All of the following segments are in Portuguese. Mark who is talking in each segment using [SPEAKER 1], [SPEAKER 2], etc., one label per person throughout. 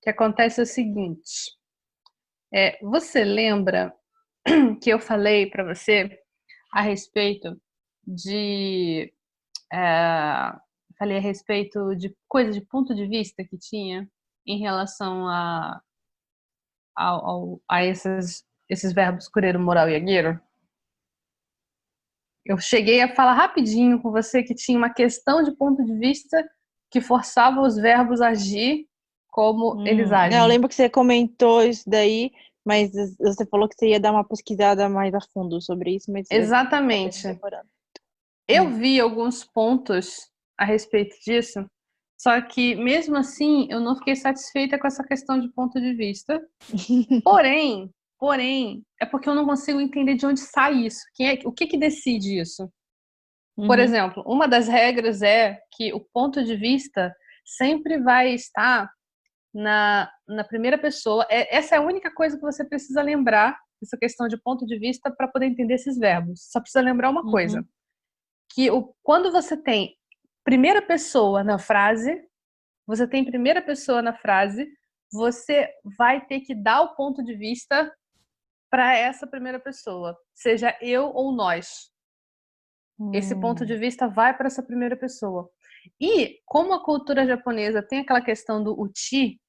[SPEAKER 1] que acontece é o seguinte. Você lembra que eu falei para você a respeito de... é, falei a respeito de coisa de ponto de vista que tinha em relação a esses verbos cureiro, moral e agueiro? Eu cheguei a falar rapidinho com você que tinha uma questão de ponto de vista que forçava os verbos a agir como eles
[SPEAKER 2] Eu
[SPEAKER 1] agem.
[SPEAKER 2] lembro que você comentou isso daí, mas você falou que você ia dar uma pesquisada mais a fundo sobre isso, mas eu acabei não
[SPEAKER 1] Exatamente.
[SPEAKER 2] demorando.
[SPEAKER 1] Eu
[SPEAKER 2] Hum.
[SPEAKER 1] vi alguns pontos a respeito disso, só que mesmo assim eu não fiquei satisfeita com essa questão de ponto de vista. Porém, é porque eu não consigo entender de onde sai isso. O que que decide isso? Por
[SPEAKER 2] Uhum,
[SPEAKER 1] exemplo, uma das regras é que o ponto de vista sempre vai estar na primeira pessoa. Essa é a única coisa que você precisa lembrar, essa questão de ponto de vista, para poder entender esses verbos. Só precisa lembrar uma coisa,
[SPEAKER 2] uhum.
[SPEAKER 1] que quando você tem primeira pessoa na frase, você tem primeira pessoa na frase, você vai ter que dar o ponto de vista para essa primeira pessoa, seja eu ou nós. Esse ponto de
[SPEAKER 2] Hum.
[SPEAKER 1] vista vai para essa primeira pessoa. E como a cultura japonesa tem aquela questão do uchi,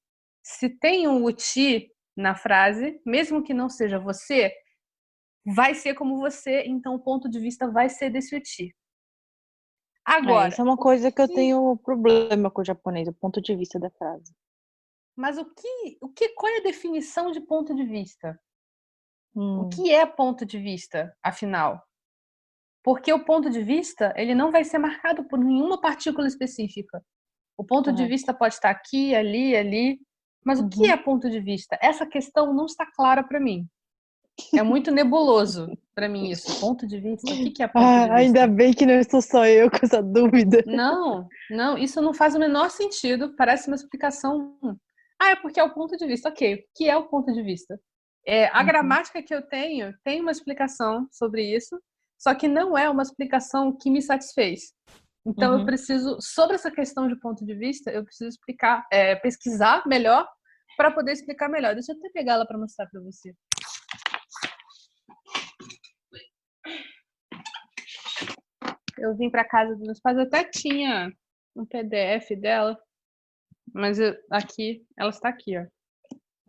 [SPEAKER 1] se tem um uchi na frase, mesmo que não seja você, vai ser como você, então o ponto de vista vai ser desse uchi.
[SPEAKER 2] Isso
[SPEAKER 1] Agora,
[SPEAKER 2] é uma coisa que eu tenho problema com o japonês, o ponto de vista da frase.
[SPEAKER 1] mas qual é a definição de ponto de vista? O
[SPEAKER 2] Hum,
[SPEAKER 1] que é ponto de vista, afinal? Porque o ponto de vista, ele não vai ser marcado por nenhuma partícula específica. O ponto de
[SPEAKER 2] correto.
[SPEAKER 1] vista pode estar aqui, ali, ali, mas o que
[SPEAKER 2] Uhum.
[SPEAKER 1] é ponto de vista? Essa questão não está clara para mim. É muito nebuloso para mim isso. Ponto de vista, o que é ponto de
[SPEAKER 2] Ainda
[SPEAKER 1] vista?
[SPEAKER 2] bem que não estou só eu com essa dúvida.
[SPEAKER 1] Não, não, isso não faz o menor sentido. Parece uma explicação. Ah, é porque é o ponto de vista. Ok, o que é o ponto de vista? A
[SPEAKER 2] Uhum,
[SPEAKER 1] gramática que eu tenho tem uma explicação sobre isso, só que não é uma explicação que me satisfez. Então, eu
[SPEAKER 2] uhum.
[SPEAKER 1] preciso, sobre essa questão de ponto de vista, eu preciso explicar, pesquisar melhor para poder explicar melhor. Deixa eu até pegar ela para mostrar para você. Eu vim para casa dos meus pais, eu até tinha um PDF dela, mas aqui, ela está aqui, ó.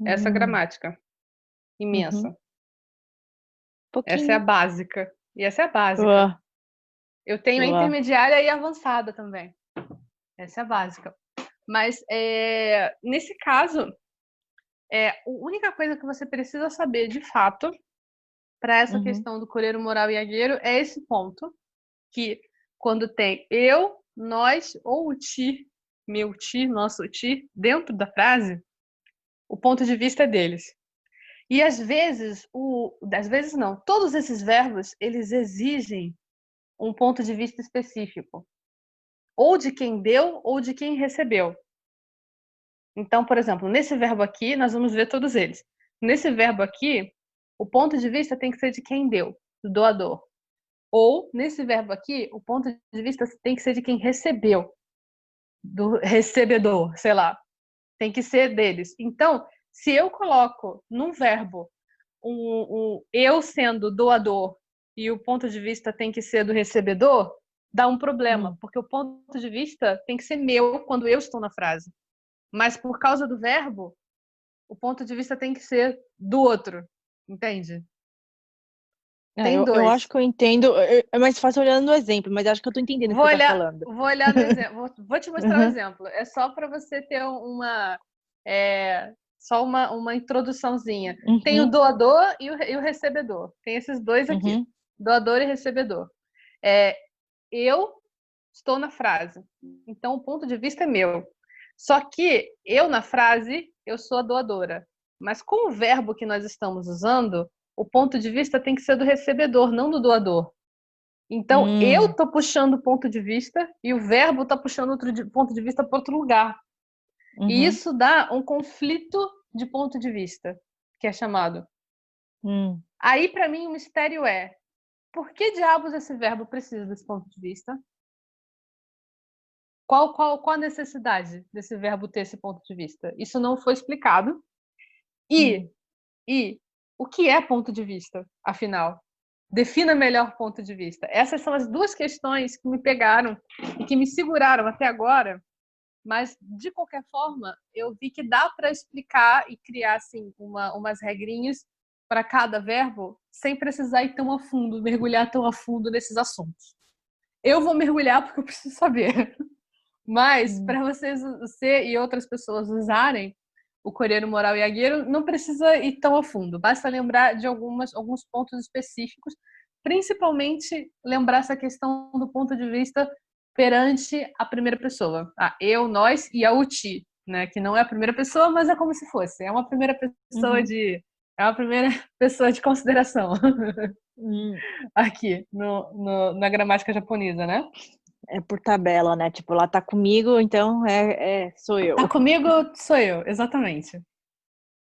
[SPEAKER 1] Essa
[SPEAKER 2] Hum,
[SPEAKER 1] gramática
[SPEAKER 2] uhum.
[SPEAKER 1] imensa. Essa é a
[SPEAKER 2] Pouquinho.
[SPEAKER 1] básica. E essa é a básica.
[SPEAKER 2] Ué,
[SPEAKER 1] Eu tenho a
[SPEAKER 2] ué.
[SPEAKER 1] intermediária e a avançada também. Essa é a básica. Mas nesse caso, a única coisa que você precisa saber de fato para essa
[SPEAKER 2] Uhum,
[SPEAKER 1] questão do coreiro moral e agueiro é esse ponto, que quando tem eu, nós ou o ti, meu ti, nosso ti, dentro da frase, o ponto de vista é deles. E às vezes não, todos esses verbos, eles exigem um ponto de vista específico, ou de quem deu ou de quem recebeu. Então, por exemplo, nesse verbo aqui, nós vamos ver todos eles. Nesse verbo aqui, o ponto de vista tem que ser de quem deu, do doador. Ou, nesse verbo aqui, o ponto de vista tem que ser de quem recebeu, do recebedor, sei lá. Tem que ser deles. Então, se eu coloco num verbo eu sendo doador e o ponto de vista tem que ser do recebedor, dá um problema,
[SPEAKER 2] hum.
[SPEAKER 1] porque o ponto de vista tem que ser meu quando eu estou na frase. Mas por causa do verbo, o ponto de vista tem que ser do outro. Entende? Tem
[SPEAKER 2] Eu acho
[SPEAKER 1] dois.
[SPEAKER 2] que eu entendo. É mais fácil olhando no exemplo, mas acho que eu tô entendendo o que você tá falando.
[SPEAKER 1] Vou olhar no exemplo. Vou te mostrar o
[SPEAKER 2] Uhum,
[SPEAKER 1] exemplo. É só para você ter só uma introduçãozinha. Tem o
[SPEAKER 2] uhum,
[SPEAKER 1] doador e o recebedor. Tem esses dois aqui,
[SPEAKER 2] uhum,
[SPEAKER 1] doador e recebedor. É, eu estou na frase, então o ponto de vista é meu. Só que eu na frase, eu sou a doadora. Mas com o verbo que nós estamos usando, o ponto de vista tem que ser do recebedor, não do doador. Então, eu
[SPEAKER 2] hum,
[SPEAKER 1] estou puxando o ponto de vista e o verbo está puxando ponto de vista para outro lugar. E
[SPEAKER 2] uhum,
[SPEAKER 1] isso dá um conflito de ponto de vista, que é chamado.
[SPEAKER 2] hum.
[SPEAKER 1] Aí, para mim, o mistério é: por que diabos esse verbo precisa desse ponto de vista? Qual a necessidade desse verbo ter esse ponto de vista? Isso não foi explicado. E o que é ponto de vista, afinal? Defina melhor ponto de vista. Essas são as duas questões que me pegaram e que me seguraram até agora, mas, de qualquer forma, eu vi que dá para explicar e criar assim, umas regrinhas para cada verbo sem precisar ir tão a fundo, mergulhar tão a fundo nesses assuntos. Eu vou mergulhar porque eu preciso saber. Mas, para você e outras pessoas usarem o coreano moral e agueiro, não precisa ir tão a fundo. Basta lembrar de alguns pontos específicos, principalmente lembrar essa questão do ponto de vista perante a primeira pessoa. Eu, nós e a uti, né? Que não é a primeira pessoa, mas é como se fosse. É uma primeira pessoa é uma primeira pessoa de consideração. Aqui, na gramática japonesa, né?
[SPEAKER 2] É por tabela, né? Tipo, lá tá comigo, então sou eu.
[SPEAKER 1] Tá comigo, sou eu, exatamente.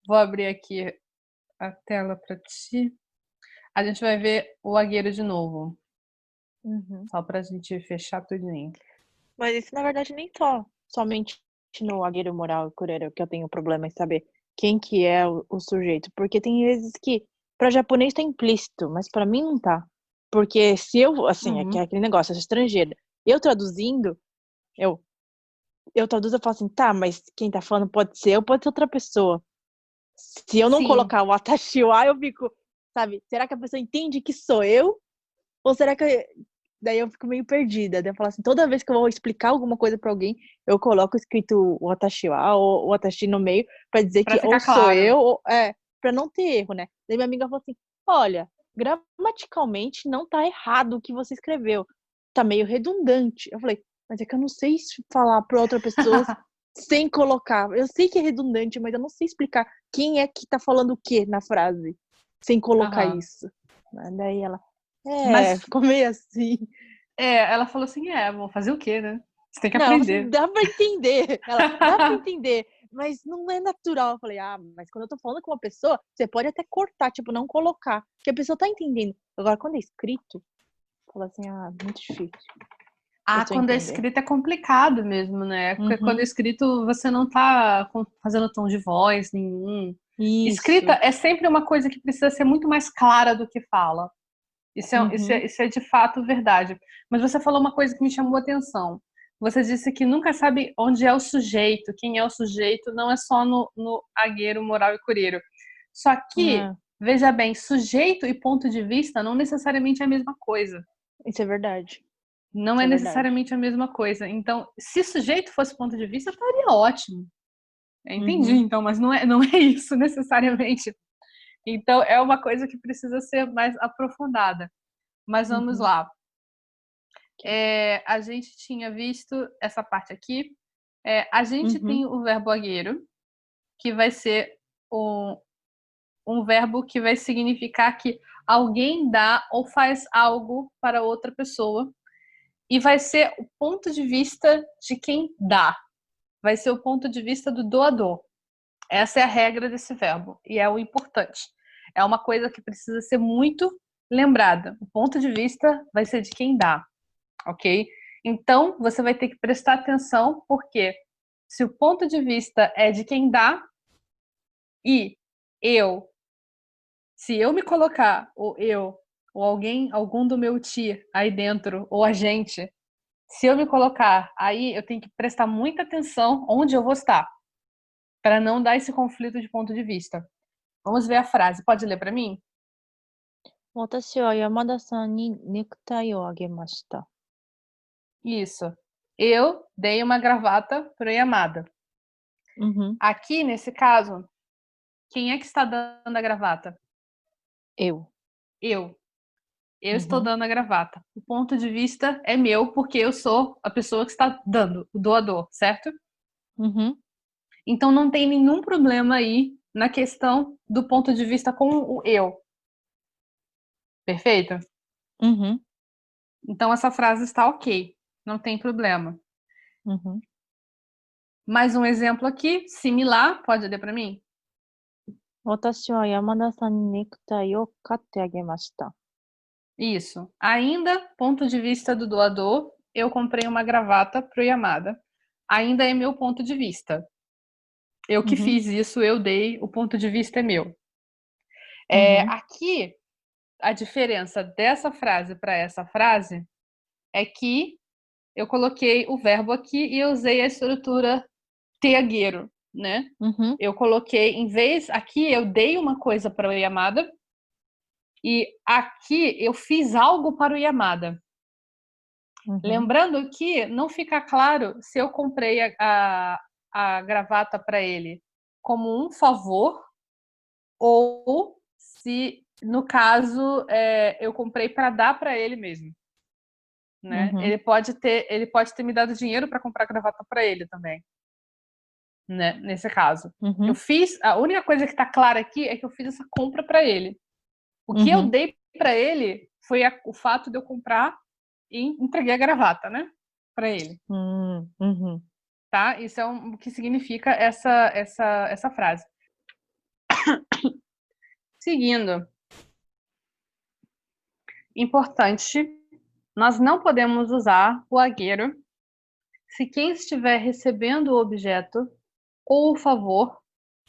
[SPEAKER 1] Vou abrir aqui a tela para ti. A gente vai ver o agueiro de novo. Só pra gente fechar tudinho.
[SPEAKER 2] Mas isso, na verdade, nem somente no agueiro moral e cureiro que eu tenho problema em saber quem que é o sujeito. Porque tem vezes que para japonês tá implícito, mas para mim não tá. Porque se eu, assim, é aquele negócio, eu sou estrangeira. Eu traduzindo, eu traduzo, eu falo assim, tá, mas quem tá falando pode ser eu, pode ser outra pessoa. Se eu não colocar o watashi wa, eu fico, sabe, será que a pessoa entende que sou eu? Ou será que daí eu fico meio perdida. Daí eu falo assim, toda vez que eu vou explicar alguma coisa pra alguém, eu coloco escrito o watashi wa ou o watashi no meio pra dizer
[SPEAKER 1] pra
[SPEAKER 2] que ou
[SPEAKER 1] claro.
[SPEAKER 2] sou eu, ou pra não ter erro, né? Daí minha amiga falou assim, olha, gramaticalmente não tá errado o que você escreveu. Tá meio redundante. Eu falei, mas é que eu não sei falar pra outra pessoa sem colocar. Eu sei que é redundante, mas eu não sei explicar quem é que tá falando o que na frase sem colocar isso. Daí ela, ficou meio assim.
[SPEAKER 1] Ela falou assim, vou fazer o quê, né? Você tem que
[SPEAKER 2] Não,
[SPEAKER 1] aprender.
[SPEAKER 2] Dá pra entender. Ela, dá pra entender, mas não é natural. Eu falei, mas quando eu tô falando com uma pessoa, você pode até cortar, tipo, não colocar, porque a pessoa tá entendendo. Agora, quando é escrito, fala assim, muito difícil.
[SPEAKER 1] Quando é escrito é complicado mesmo, né? Porque quando é escrito você não tá fazendo tom de voz nenhum.
[SPEAKER 2] Isso.
[SPEAKER 1] Escrita é sempre uma coisa que precisa ser muito mais clara do que fala. Isso é de fato verdade. Mas você falou uma coisa que me chamou a atenção. Você disse que nunca sabe onde é o sujeito, quem é o sujeito, não é só no agueiro, moral e cureiro. Só que, veja bem, sujeito e ponto de vista não necessariamente é a mesma coisa.
[SPEAKER 2] Isso é verdade.
[SPEAKER 1] Não é necessariamente a mesma coisa. Então, se sujeito fosse ponto de vista, estaria ótimo. Entendi, então, mas não é isso necessariamente. Então, é uma coisa que precisa ser mais aprofundada. Mas vamos lá. A gente tinha visto essa parte aqui. A gente tem o verbo agueiro, que vai ser um verbo que vai significar que alguém dá ou faz algo para outra pessoa. E vai ser o ponto de vista de quem dá. Vai ser o ponto de vista do doador. Essa é a regra desse verbo. E é o importante. É uma coisa que precisa ser muito lembrada. O ponto de vista vai ser de quem dá. Ok? Então, você vai ter que prestar atenção, porque se o ponto de vista é de quem dá, e se eu me colocar, ou algum do meu ti aí dentro, ou a gente, se eu me colocar, aí eu tenho que prestar muita atenção onde eu vou estar, para não dar esse conflito de ponto de vista. Vamos ver a frase. Pode ler para mim?
[SPEAKER 2] 私は山田さんにネクタイをあげました。
[SPEAKER 1] Isso. Eu dei uma gravata para Yamada. Aqui, nesse caso, quem é que está dando a gravata? Eu estou dando a gravata. O ponto de vista é meu, porque eu sou a pessoa que está dando, o doador, certo? Então não tem nenhum problema aí na questão do ponto de vista com o eu. Perfeito? Então essa frase está ok, não tem problema. Mais um exemplo aqui, similar, pode ler para mim?
[SPEAKER 2] 私は山田さんにネクタイを買ってあげました。
[SPEAKER 1] Isso. Ainda, ponto de vista do doador, eu comprei uma gravata pro Yamada. Ainda é meu ponto de vista. Eu que fiz isso, eu dei, o ponto de vista é meu. Aqui, a diferença dessa frase para essa frase é que eu coloquei o verbo aqui e eu usei a estrutura teagueiro, né? Eu coloquei, em vez, aqui eu dei uma coisa para o Yamada e aqui eu fiz algo para o Yamada. Lembrando que não fica claro se eu comprei a gravata para ele como um favor ou se, no caso, eu comprei para dar para ele mesmo. Né? Ele pode ter me dado dinheiro para comprar gravata para ele também, né? Nesse caso, eu fiz. A única coisa que está clara aqui é que eu fiz essa compra para ele. O que eu dei para ele foi o fato de eu comprar e entreguei a gravata, né? Para ele. Tá? Isso é o que significa essa frase. Seguindo. Importante, nós não podemos usar o agueiro se quem estiver recebendo o objeto ou o favor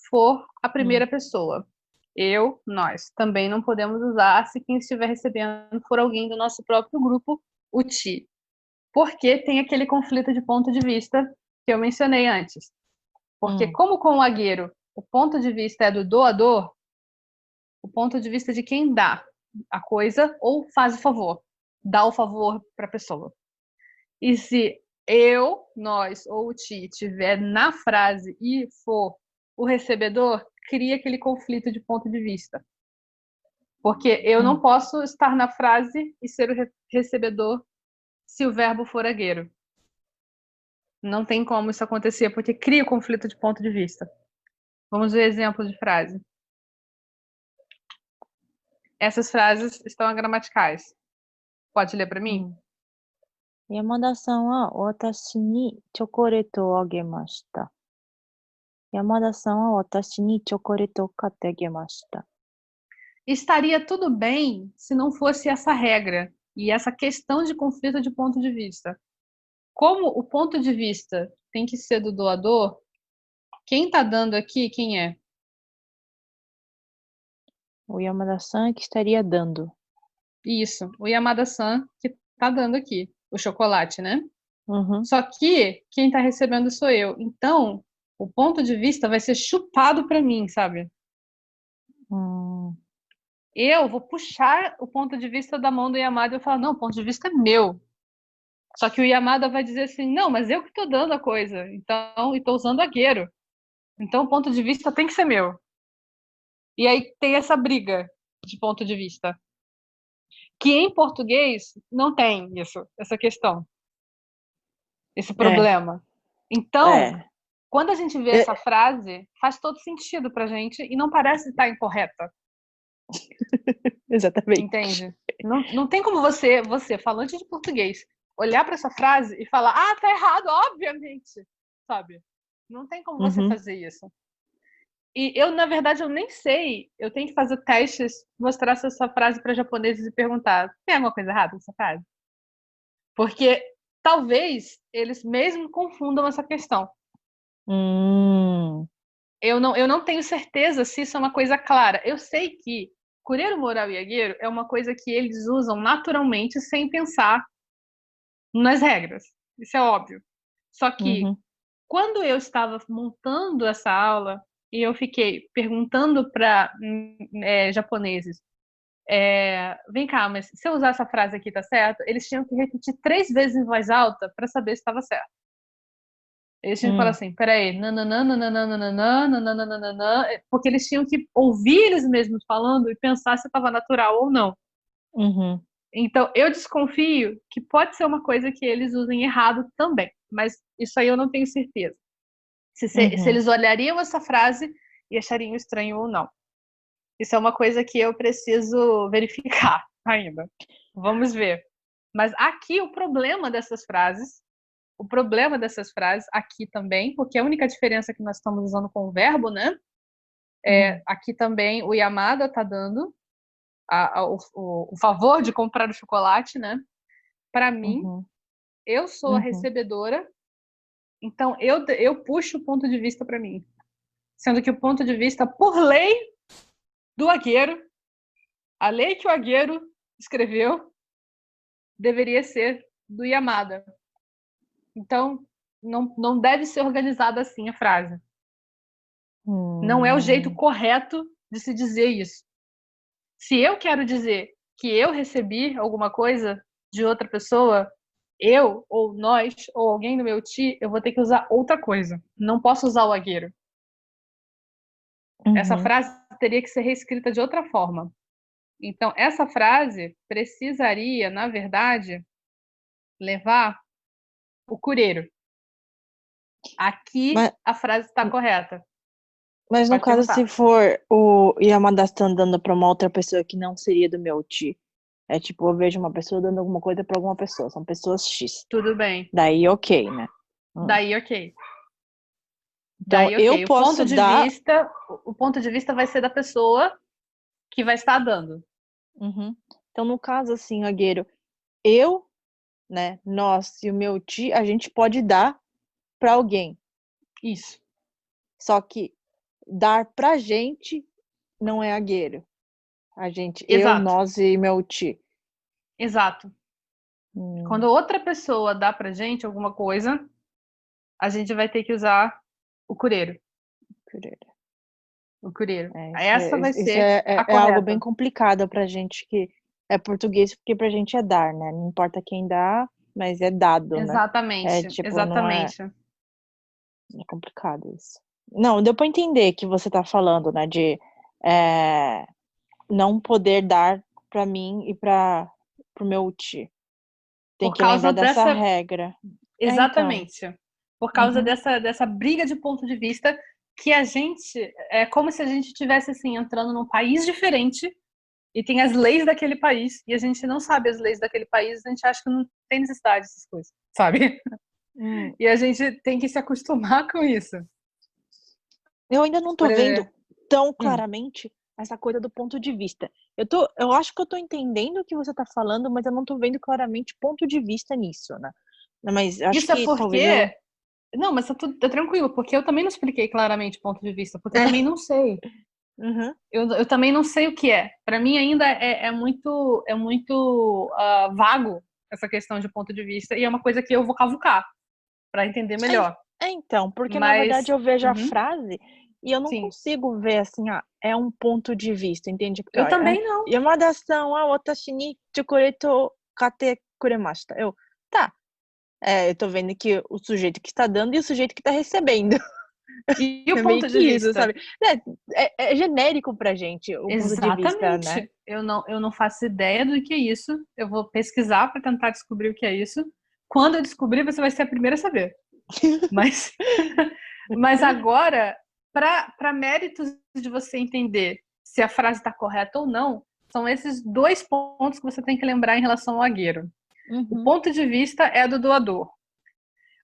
[SPEAKER 1] for a primeira pessoa. Eu, nós. Também não podemos usar se quem estiver recebendo for alguém do nosso próprio grupo, o ti. Porque tem aquele conflito de ponto de vista que eu mencionei antes. Porque como com o agueiro, o ponto de vista é do doador, o ponto de vista de quem dá a coisa ou faz o favor, dá o favor para a pessoa. E se eu, nós ou o ti estiver na frase e for o recebedor, cria aquele conflito de ponto de vista. Porque eu não posso estar na frase e ser o recebedor se o verbo for agueiro. Não tem como isso acontecer, porque cria o conflito de ponto de vista. Vamos ver exemplos de frase. Essas frases estão gramaticais. Pode ler para mim?
[SPEAKER 2] 山田さんは私にチョコレートをあげました。山田さんは私にチョコレートを買ってあげました。
[SPEAKER 1] Estaria tudo bem se não fosse essa regra e essa questão de conflito de ponto de vista. Como o ponto de vista tem que ser do doador, quem está dando aqui, quem é?
[SPEAKER 2] O Yamada-san que estaria dando.
[SPEAKER 1] Isso, o Yamada-san que está dando aqui, o chocolate, né? Só que quem está recebendo sou eu. Então, o ponto de vista vai ser chutado para mim, sabe? Eu vou puxar o ponto de vista da mão do Yamada e eu falar, não, o ponto de vista é meu. Só que o Yamada vai dizer assim, não, mas eu que estou dando a coisa, então, e estou usando agueiro. Então, o ponto de vista tem que ser meu. E aí tem essa briga de ponto de vista. Que em português não tem isso, essa questão. Esse problema. Então, quando a gente vê essa frase, faz todo sentido pra gente e não parece estar incorreta.
[SPEAKER 2] Exatamente.
[SPEAKER 1] Entende? Não tem como você, falante de português, olhar para essa frase e falar, ah, tá errado, obviamente. Sabe? Não tem como você fazer isso. E eu, na verdade, eu nem sei. Eu tenho que fazer testes, mostrar essa frase para japoneses e perguntar: tem alguma coisa errada nessa frase? Porque talvez eles mesmo confundam essa questão. Eu não tenho certeza se isso é uma coisa clara. Eu sei que Kureru Moral e Agueiro é uma coisa que eles usam naturalmente sem pensar nas regras. Isso é óbvio. Só que quando eu estava montando essa aula e eu fiquei perguntando para japoneses, vem cá, mas se eu usar essa frase aqui, tá certo? Eles tinham que repetir 3 vezes em voz alta para saber se estava certo. Eles tinham que falar assim, peraí, porque eles tinham que ouvir eles mesmos falando e pensar se estava natural ou não. Então, eu desconfio que pode ser uma coisa que eles usem errado também, mas isso aí eu não tenho certeza. Se eles olhariam essa frase e achariam estranho ou não. Isso é uma coisa que eu preciso verificar ainda. Vamos ver. Mas aqui o problema dessas frases aqui também, porque a única diferença que nós estamos usando com o verbo, né? Aqui também o Yamada está dando o favor de comprar o chocolate, né? Para mim. eu sou a recebedora, então eu puxo o ponto de vista para mim. Sendo que o ponto de vista, por lei do Agüero, a lei que o Agüero escreveu, deveria ser do Yamada. Então, não deve ser organizada assim a frase. Não é o jeito correto de se dizer isso. Se eu quero dizer que eu recebi alguma coisa de outra pessoa, eu, ou nós, ou alguém do meu ti, eu vou ter que usar outra coisa. Não posso usar o Agüero. Essa frase teria que ser reescrita de outra forma. Então, essa frase precisaria, na verdade, levar o cureiro. Aqui a frase está correta.
[SPEAKER 2] Mas no
[SPEAKER 1] Pode
[SPEAKER 2] caso,
[SPEAKER 1] perguntar.
[SPEAKER 2] se for o Yamada-san dando pra uma outra pessoa que não seria do meu ti, é tipo, eu vejo uma pessoa dando alguma coisa pra alguma pessoa, são pessoas X.
[SPEAKER 1] Tudo bem.
[SPEAKER 2] Daí, ok, né?
[SPEAKER 1] Daí, ok.
[SPEAKER 2] Então,
[SPEAKER 1] Daí,
[SPEAKER 2] eu
[SPEAKER 1] ok.
[SPEAKER 2] posso dar...
[SPEAKER 1] O ponto de vista vai ser da pessoa que vai estar dando.
[SPEAKER 2] Então, no caso, assim, Agüero, eu, né, nós e o meu ti, a gente pode dar pra alguém.
[SPEAKER 1] Isso.
[SPEAKER 2] Só que dar pra gente não é Agüero. A gente, eu,
[SPEAKER 1] Exato.
[SPEAKER 2] nós e meu ti.
[SPEAKER 1] Exato. Quando outra pessoa dá pra gente alguma coisa, a gente vai ter que usar o cureiro. O cureiro. Essa vai ser a correta.
[SPEAKER 2] É algo bem complicado pra gente que é português, porque pra gente é dar, né? Não importa quem dá, mas é dado, né?
[SPEAKER 1] Exatamente.
[SPEAKER 2] É tipo,
[SPEAKER 1] Exatamente.
[SPEAKER 2] É complicado isso. Não, deu pra entender que você tá falando, né? De não poder dar pra mim e pro meu ti. Tem
[SPEAKER 1] Por
[SPEAKER 2] que
[SPEAKER 1] causa
[SPEAKER 2] lembrar dessa
[SPEAKER 1] dessa.
[SPEAKER 2] regra.
[SPEAKER 1] Exatamente. Por causa dessa briga de ponto de vista que a gente. É como se a gente estivesse assim, entrando num país diferente e tem as leis daquele país e a gente não sabe as leis daquele país, a gente acha que não tem necessidade dessas coisas, sabe? E a gente tem que se acostumar com isso.
[SPEAKER 2] Eu ainda não tô vendo tão claramente essa coisa do ponto de vista. Eu acho que eu tô entendendo o que você tá falando, mas eu não tô vendo claramente ponto de vista nisso, né? Mas acho
[SPEAKER 1] Isso é
[SPEAKER 2] que talvez eu...
[SPEAKER 1] porque. Não, mas tá tranquilo, porque eu também não expliquei claramente o ponto de vista, porque eu também não sei. Eu também não sei o que é. Para mim ainda é muito vago essa questão de ponto de vista e é uma coisa que eu vou cavucar para entender melhor.
[SPEAKER 2] Então, porque na
[SPEAKER 1] Mas
[SPEAKER 2] verdade eu vejo a frase e eu não
[SPEAKER 1] sim,
[SPEAKER 2] consigo ver assim, é um ponto de vista, entende? Porque
[SPEAKER 1] eu também não.
[SPEAKER 2] Yamada-san wa watashi ni chocolate o kate kuremashita. Tá. Eu tô vendo que o sujeito que está dando e o sujeito que está recebendo.
[SPEAKER 1] E o
[SPEAKER 2] É meio
[SPEAKER 1] ponto
[SPEAKER 2] que
[SPEAKER 1] de
[SPEAKER 2] isso,
[SPEAKER 1] vista?
[SPEAKER 2] sabe? É genérico pra gente o ponto de vista, né?
[SPEAKER 1] Exatamente. Eu não faço ideia do que é isso. Eu vou pesquisar para tentar descobrir o que é isso. Quando eu descobrir, você vai ser a primeira a saber. Mas, mas agora, para méritos de você entender se a frase está correta ou não, são esses dois pontos que você tem que lembrar em relação ao Agüero. O ponto de vista é do doador.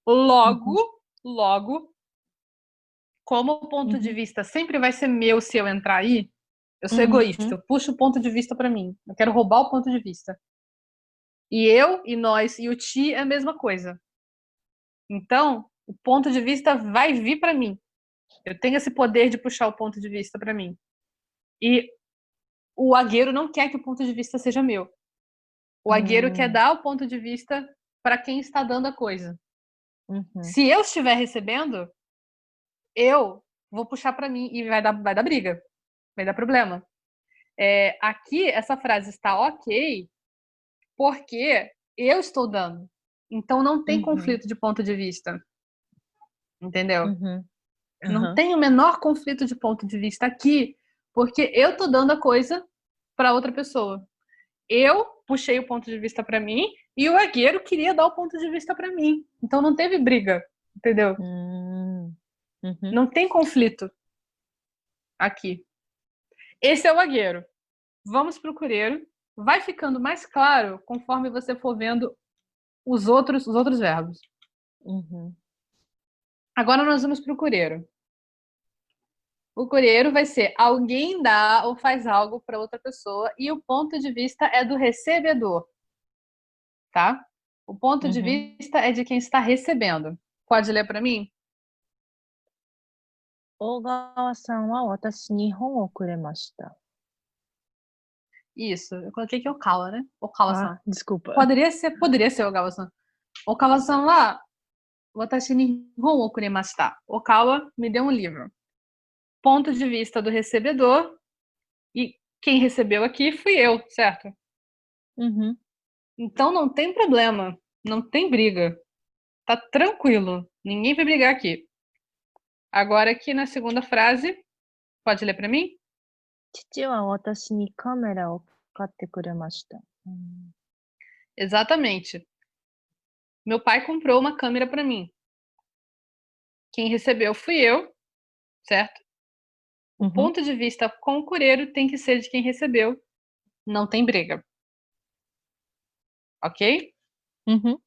[SPEAKER 1] Logo, como o ponto de vista sempre vai ser meu se eu entrar aí, eu sou egoísta, eu puxo o ponto de vista para mim. Eu quero roubar o ponto de vista. E eu, e nós, e o ti é a mesma coisa. Então, o ponto de vista vai vir para mim. Eu tenho esse poder de puxar o ponto de vista para mim. E o Agüero não quer que o ponto de vista seja meu. O Agüero quer dar o ponto de vista para quem está dando a coisa. Se eu estiver recebendo, eu vou puxar para mim e vai dar briga, vai dar problema. Aqui, essa frase está ok porque eu estou dando. Então, não tem conflito de ponto de vista. Entendeu? Não tem o menor conflito de ponto de vista aqui, porque eu tô dando a coisa para outra pessoa. Eu puxei o ponto de vista para mim e o Agüero queria dar o ponto de vista para mim. Então não teve briga, entendeu? Não tem conflito aqui. Esse é o Agüero. Vamos pro cureiro. Vai ficando mais claro conforme você for vendo os outros verbos. Agora nós vamos pro cureiro. O cureiro vai ser alguém dá ou faz algo para outra pessoa e o ponto de vista é do recebedor, tá? O ponto de
[SPEAKER 2] Uhum.
[SPEAKER 1] vista é de quem está recebendo. Pode ler para mim?
[SPEAKER 2] 大川さんは私に本をくれました。
[SPEAKER 1] Isso, eu coloquei aqui Okawa, né? Okawa-san.
[SPEAKER 2] Ah, desculpa.
[SPEAKER 1] Poderia ser Okawa-san. Okawa-san wa watashi ni hon o kuremashita. Okawa me deu um livro. Ponto de vista do recebedor, e quem recebeu aqui fui eu, certo?
[SPEAKER 2] Uhum.
[SPEAKER 1] Então não tem problema, não tem briga. Tá tranquilo, ninguém vai brigar aqui. Agora aqui na segunda frase, pode ler para mim?
[SPEAKER 2] 父は私にカメラを買ってくれました。
[SPEAKER 1] Exatamente. Meu pai comprou uma câmera para mim. Quem recebeu fui eu, certo? O
[SPEAKER 2] Uhum.
[SPEAKER 1] ponto de vista com o cureiro tem que ser de quem recebeu. Não tem briga. Ok?
[SPEAKER 2] Uhum.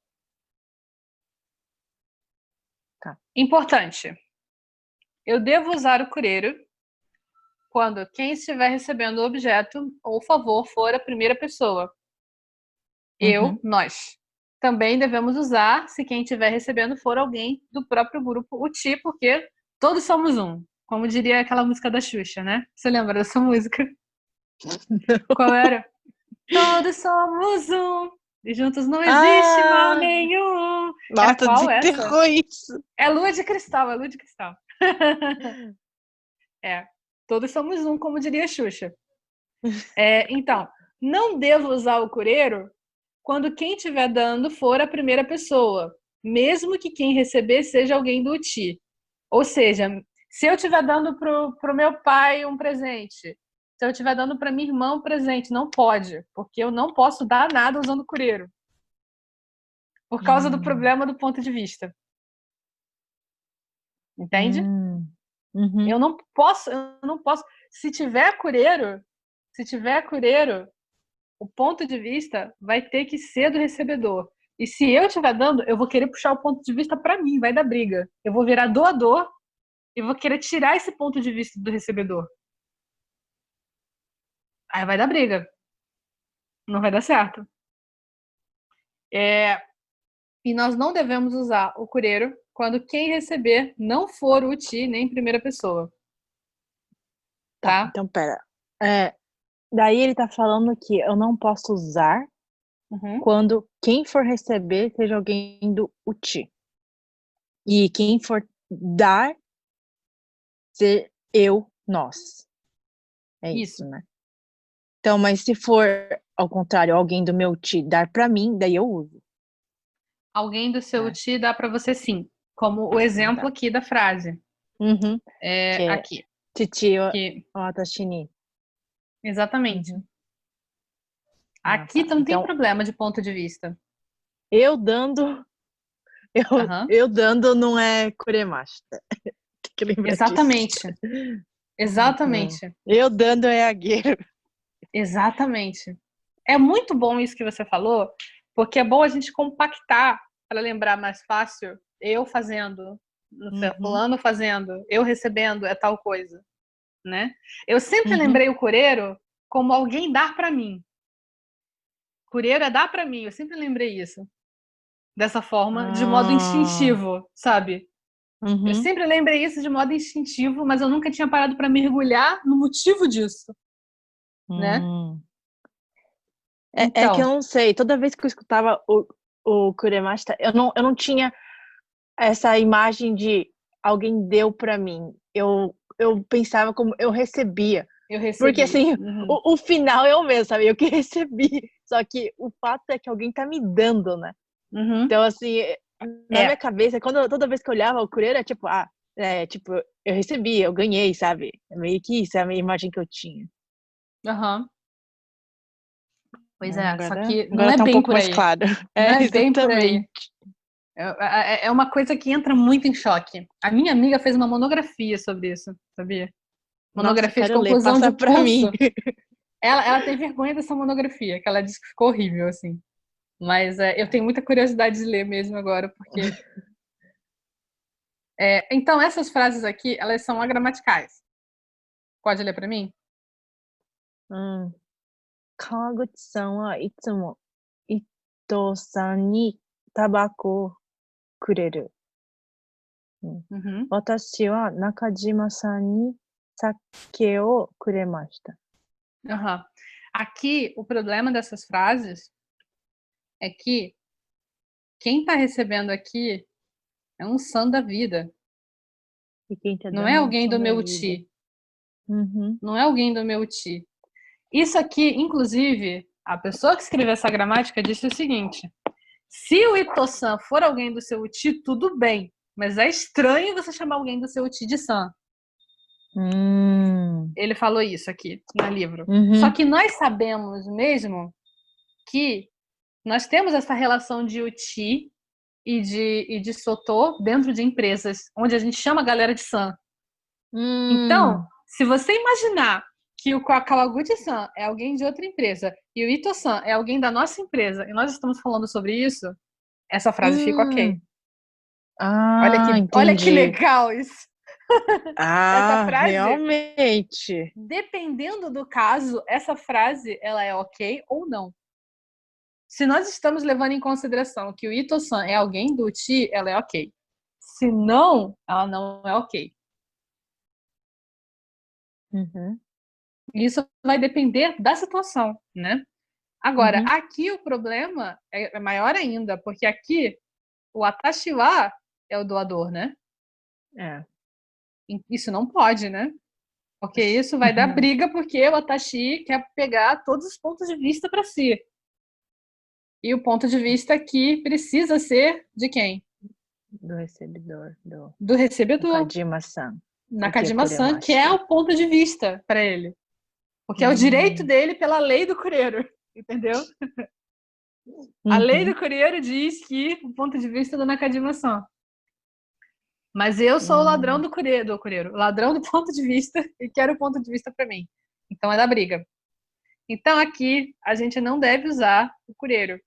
[SPEAKER 2] Tá.
[SPEAKER 1] Importante. Eu devo usar o cureiro quando quem estiver recebendo o objeto ou favor for a primeira pessoa. Eu,
[SPEAKER 2] Uhum.
[SPEAKER 1] nós. Também devemos usar se quem estiver recebendo for alguém do próprio grupo UTI, porque todos somos um. Como diria aquela música da Xuxa, né? Você lembra dessa música? Qual era? Todos somos um, e juntos não existe mal
[SPEAKER 2] Ah,
[SPEAKER 1] nenhum. Era
[SPEAKER 2] nossa,
[SPEAKER 1] qual essa?
[SPEAKER 2] desenterrou isso.
[SPEAKER 1] É Lua de Cristal, é Lua de Cristal. É, todos somos um, como diria a Xuxa. Então, não devo usar o cureiro quando quem estiver dando for a primeira pessoa, mesmo que quem receber seja alguém do UTI. Ou seja, se eu estiver dando pro meu pai um presente, se eu estiver dando para minha irmã um presente, não pode, porque eu não posso dar nada usando cureiro, por causa do problema do ponto de vista. Entende?
[SPEAKER 2] Uhum.
[SPEAKER 1] Eu não posso. Se tiver cureiro, o ponto de vista vai ter que ser do recebedor. E se eu estiver dando, eu vou querer puxar o ponto de vista para mim, vai dar briga. Eu vou virar doador e vou querer tirar esse ponto de vista do recebedor. Aí vai dar briga. Não vai dar certo. E nós não devemos usar o cureiro quando quem receber não for o ti nem primeira pessoa.
[SPEAKER 2] Tá,
[SPEAKER 1] Tá?
[SPEAKER 2] então pera. Daí ele tá falando que eu não posso usar
[SPEAKER 1] Uhum.
[SPEAKER 2] quando quem for receber seja alguém do UTI. E quem for dar, ser eu, nós. É isso,
[SPEAKER 1] Isso.
[SPEAKER 2] né? Então, mas se for ao contrário, alguém do meu UTI dar pra mim, daí eu uso.
[SPEAKER 1] Alguém do seu
[SPEAKER 2] É.
[SPEAKER 1] ti dá para você sim. Como o exemplo
[SPEAKER 2] Tá.
[SPEAKER 1] aqui da frase.
[SPEAKER 2] Uhum. Que é
[SPEAKER 1] Aqui.
[SPEAKER 2] Titi
[SPEAKER 1] Que,
[SPEAKER 2] watashi ni.
[SPEAKER 1] exatamente.
[SPEAKER 2] Uhum. Ah,
[SPEAKER 1] Aqui
[SPEAKER 2] tá.
[SPEAKER 1] não tem
[SPEAKER 2] Então,
[SPEAKER 1] problema de ponto de vista.
[SPEAKER 2] eu dando, eu,
[SPEAKER 1] Aham.
[SPEAKER 2] eu dando não é kuremashita. Tem que lembrar disso.
[SPEAKER 1] Exatamente. Exatamente.
[SPEAKER 2] Eu dando é agueiro.
[SPEAKER 1] Exatamente. É muito bom isso que você falou, porque é bom a gente compactar para lembrar mais fácil. Eu fazendo,
[SPEAKER 2] Uhum.
[SPEAKER 1] fulano fazendo, eu recebendo é tal coisa, né? Eu sempre
[SPEAKER 2] Uhum.
[SPEAKER 1] lembrei o cureiro como alguém dar para mim. Cureiro é dar para mim. Eu sempre lembrei isso dessa forma, de modo
[SPEAKER 2] Ah,
[SPEAKER 1] instintivo, sabe? Eu
[SPEAKER 2] uhum.
[SPEAKER 1] sempre lembrei isso de modo instintivo, mas eu nunca tinha parado para mergulhar no motivo disso, né?
[SPEAKER 2] Hum. É que eu
[SPEAKER 1] Então,
[SPEAKER 2] não sei, toda vez que eu escutava o kuremashita, eu não tinha essa imagem de alguém deu pra mim. Eu pensava como eu recebia.
[SPEAKER 1] eu
[SPEAKER 2] Porque,
[SPEAKER 1] recebi.
[SPEAKER 2] assim,
[SPEAKER 1] Uhum.
[SPEAKER 2] o final é o mesmo, sabe? Eu que recebi. Só que o fato é que alguém tá me dando, né?
[SPEAKER 1] Uhum.
[SPEAKER 2] Então, assim, na minha
[SPEAKER 1] É.
[SPEAKER 2] cabeça, toda vez que eu olhava o Cureiro, é tipo, tipo, eu recebi, eu ganhei, sabe? É meio que isso, é a minha imagem que eu tinha.
[SPEAKER 1] Aham. Pois é, só que não
[SPEAKER 2] Agora
[SPEAKER 1] é
[SPEAKER 2] tá um
[SPEAKER 1] bem
[SPEAKER 2] pouco
[SPEAKER 1] por
[SPEAKER 2] mais
[SPEAKER 1] aí.
[SPEAKER 2] claro.
[SPEAKER 1] Não
[SPEAKER 2] É,
[SPEAKER 1] é bem por
[SPEAKER 2] exatamente.
[SPEAKER 1] aí. É uma coisa que entra muito em choque. A minha amiga fez uma monografia sobre isso, sabia?
[SPEAKER 2] Nossa,
[SPEAKER 1] Monografia de
[SPEAKER 2] quero ler,
[SPEAKER 1] conclusão de
[SPEAKER 2] passa pra
[SPEAKER 1] curso.
[SPEAKER 2] mim.
[SPEAKER 1] Ela tem vergonha dessa monografia, que ela disse que ficou horrível, assim. Mas eu tenho muita curiosidade de ler mesmo agora, porque. Então, essas frases aqui, elas são agramaticais. Pode ler para mim?
[SPEAKER 2] うん。川口さんはいつも伊藤さんにタバコをくれる。
[SPEAKER 1] Uhum.
[SPEAKER 2] 私は中島さんに酒をくれました。
[SPEAKER 1] Aham. Aqui, o problema dessas frases é que quem está recebendo aqui é um san da vida.
[SPEAKER 2] E quem tá
[SPEAKER 1] Não é
[SPEAKER 2] dando
[SPEAKER 1] alguém do
[SPEAKER 2] som da
[SPEAKER 1] meu
[SPEAKER 2] vida.
[SPEAKER 1] ti.
[SPEAKER 2] Uhum.
[SPEAKER 1] Não é alguém do meu ti. Isso aqui, inclusive, a pessoa que escreveu essa gramática disse o seguinte: se o Ito-san for alguém do seu ti, tudo bem. Mas é estranho você chamar alguém do seu ti de san. Ele falou isso aqui no livro.
[SPEAKER 2] Uhum.
[SPEAKER 1] Só que nós sabemos mesmo que nós temos essa relação de uti e de sotô dentro de empresas, onde a gente chama a galera de san. Então, se você imaginar que o Kawaguchi-san é alguém de outra empresa e o Ito-san é alguém da nossa empresa, e nós estamos falando sobre isso, essa frase fica ok. Olha que
[SPEAKER 2] Entendi.
[SPEAKER 1] legal isso. Essa frase,
[SPEAKER 2] realmente.
[SPEAKER 1] dependendo do caso, essa frase ela é ok ou não. Se nós estamos levando em consideração que o Ito-san é alguém do Uchi, ela é ok. Se não, ela não é ok.
[SPEAKER 2] Uhum.
[SPEAKER 1] Isso vai depender da situação, né? Agora,
[SPEAKER 2] Uhum.
[SPEAKER 1] aqui o problema é maior ainda, porque aqui o Atashi wa é o doador, né?
[SPEAKER 2] É.
[SPEAKER 1] Isso não pode, né? Porque isso vai dar briga, porque o Atashi quer pegar todos os pontos de vista para si. E o ponto de vista aqui precisa ser de quem?
[SPEAKER 2] Do recebedor.
[SPEAKER 1] Do recebedor.
[SPEAKER 2] Nakajima-san.
[SPEAKER 1] Nakajima-san, que é o ponto de vista para ele. Porque é o direito dele pela lei do cureiro. Entendeu? A lei do cureiro diz que o ponto de vista é do Nakajima-san. Mas eu sou o ladrão do cureiro, o ladrão do ponto de vista e quero o ponto de vista para mim. Então é da briga. Então aqui a gente não deve usar o cureiro.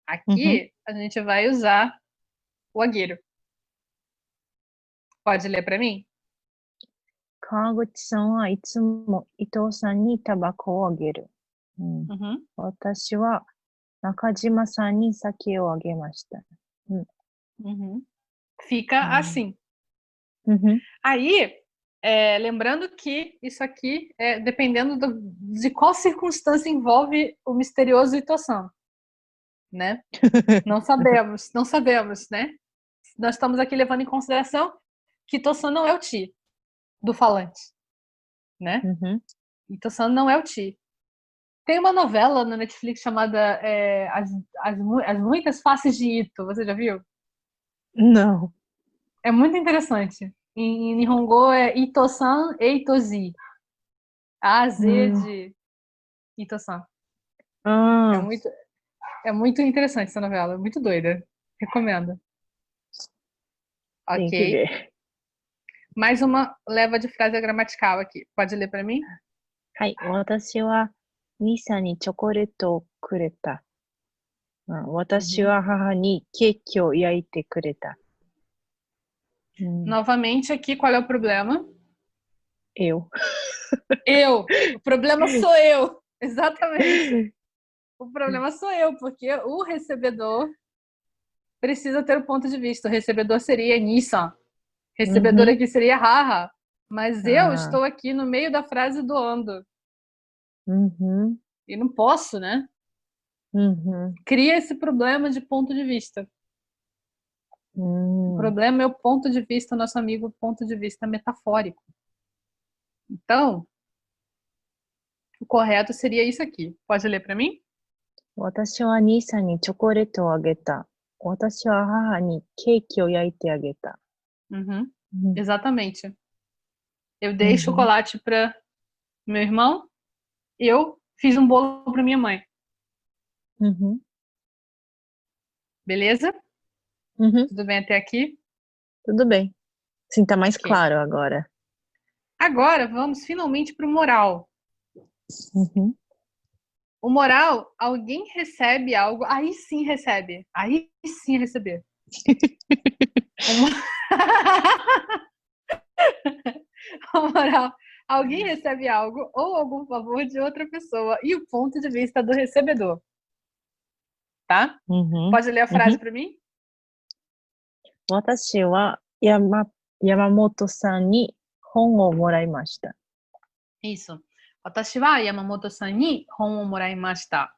[SPEAKER 1] Aqui a gente vai usar o agueiro. Pode ler para mim?
[SPEAKER 2] Kawaguchi-san wa itsumo Ito-san ni tabako o ageru.
[SPEAKER 1] Uhum.
[SPEAKER 2] Watashi wa Nakajima-san ni sake o agemashita.
[SPEAKER 1] Uhum. Fica assim.
[SPEAKER 2] Uhum.
[SPEAKER 1] Aí, lembrando que isso aqui, dependendo de qual circunstância envolve o misterioso Ito-san, né? Não sabemos, né? Nós estamos aqui levando em consideração que Ito-san não é o ti do falante, né?
[SPEAKER 2] Uhum.
[SPEAKER 1] Ito-san não é o ti. Tem uma novela na Netflix chamada As Muitas Faces de Ito, você já viu?
[SPEAKER 2] Não.
[SPEAKER 1] É muito interessante. Em Nihongo é Ito-san e Itozi. A Z de Ito-san. É muito interessante essa novela, muito doida. Recomendo.
[SPEAKER 2] Tem que
[SPEAKER 1] Ok.
[SPEAKER 2] ver.
[SPEAKER 1] Mais uma leva de frase gramatical aqui. Pode ler para mim?
[SPEAKER 2] はい。私は兄さんにチョコレートをくれた。私は母にケーキを焼いてくれた。
[SPEAKER 1] Novamente aqui, qual é o problema?
[SPEAKER 2] Eu.
[SPEAKER 1] O problema sou eu. Exatamente. O problema sou eu, porque o recebedor precisa ter o ponto de vista. O recebedor seria Nissan. Recebedor aqui seria Haha. Mas eu estou aqui no meio da frase doando. E não posso, né? Cria esse problema de ponto de vista. O problema é o ponto de vista, nosso amigo, ponto de vista metafórico. Então, o correto seria isso aqui. Pode ler para mim?
[SPEAKER 2] 私は兄さんにチョコレートをあげた。私は母にケーキを焼いてあげた。
[SPEAKER 1] Exatamente. Eu dei chocolate para meu irmão. Eu fiz um bolo para minha mãe. Beleza? Tudo bem até aqui?
[SPEAKER 2] Tudo bem. Sim, tá mais claro agora.
[SPEAKER 1] Agora vamos finalmente para o moral. O moral, alguém recebe algo, aí sim recebe. Aí sim receber. O moral, alguém recebe algo ou algum favor de outra pessoa e o ponto de vista do recebedor. tá?
[SPEAKER 2] Uhum.
[SPEAKER 1] Pode ler a frase para mim?
[SPEAKER 2] 私は山本さんに本をもらいました。
[SPEAKER 1] Isso. Watashi wa Yamamoto-san ni hon o moraimashita.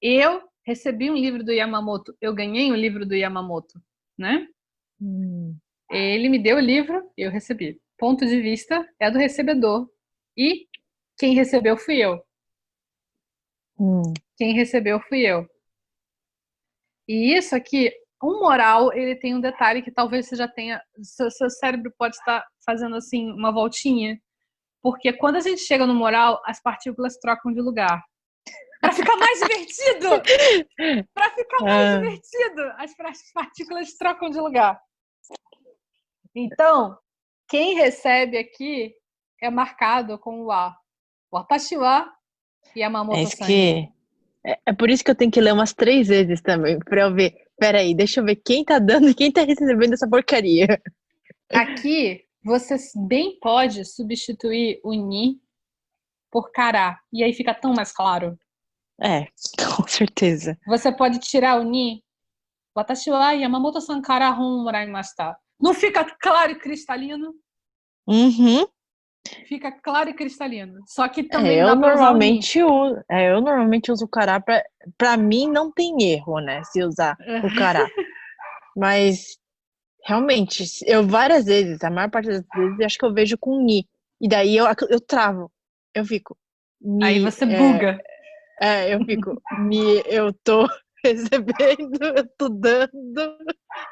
[SPEAKER 1] Eu recebi um livro do Yamamoto. Eu ganhei um livro do Yamamoto, né? Ele me deu o livro, eu recebi. Ponto de vista é do recebedor. E quem recebeu fui eu. Quem recebeu fui eu. E isso aqui, um moral, ele tem um detalhe que talvez você já tenha. Seu cérebro pode estar fazendo assim uma voltinha. Porque quando a gente chega no moral, as partículas trocam de lugar. Para ficar mais divertido! Para ficar mais divertido, as partículas trocam de lugar. Então, quem recebe aqui é marcado com o A. Watashi wa Yamamoto-san.
[SPEAKER 2] É por isso que eu tenho que ler umas 3 vezes também, pra eu ver. Peraí, deixa eu ver quem tá dando e quem tá recebendo essa porcaria.
[SPEAKER 1] Aqui, você bem pode substituir o ni por kará. E aí fica tão mais claro.
[SPEAKER 2] Com certeza.
[SPEAKER 1] Você pode tirar o ni. Watashi wa Yamamoto-san kara hon moraimashita. Não fica claro e cristalino? Fica claro e cristalino. Só que também dá pra usar o ni.
[SPEAKER 2] Eu normalmente uso o cará pra mim não tem erro, né? Se usar o cará. Mas realmente, eu várias vezes, a maior parte das vezes, acho que eu vejo com ni. E daí eu travo. Eu fico.
[SPEAKER 1] Aí você buga.
[SPEAKER 2] Eu fico. Eu tô recebendo, eu tô dando.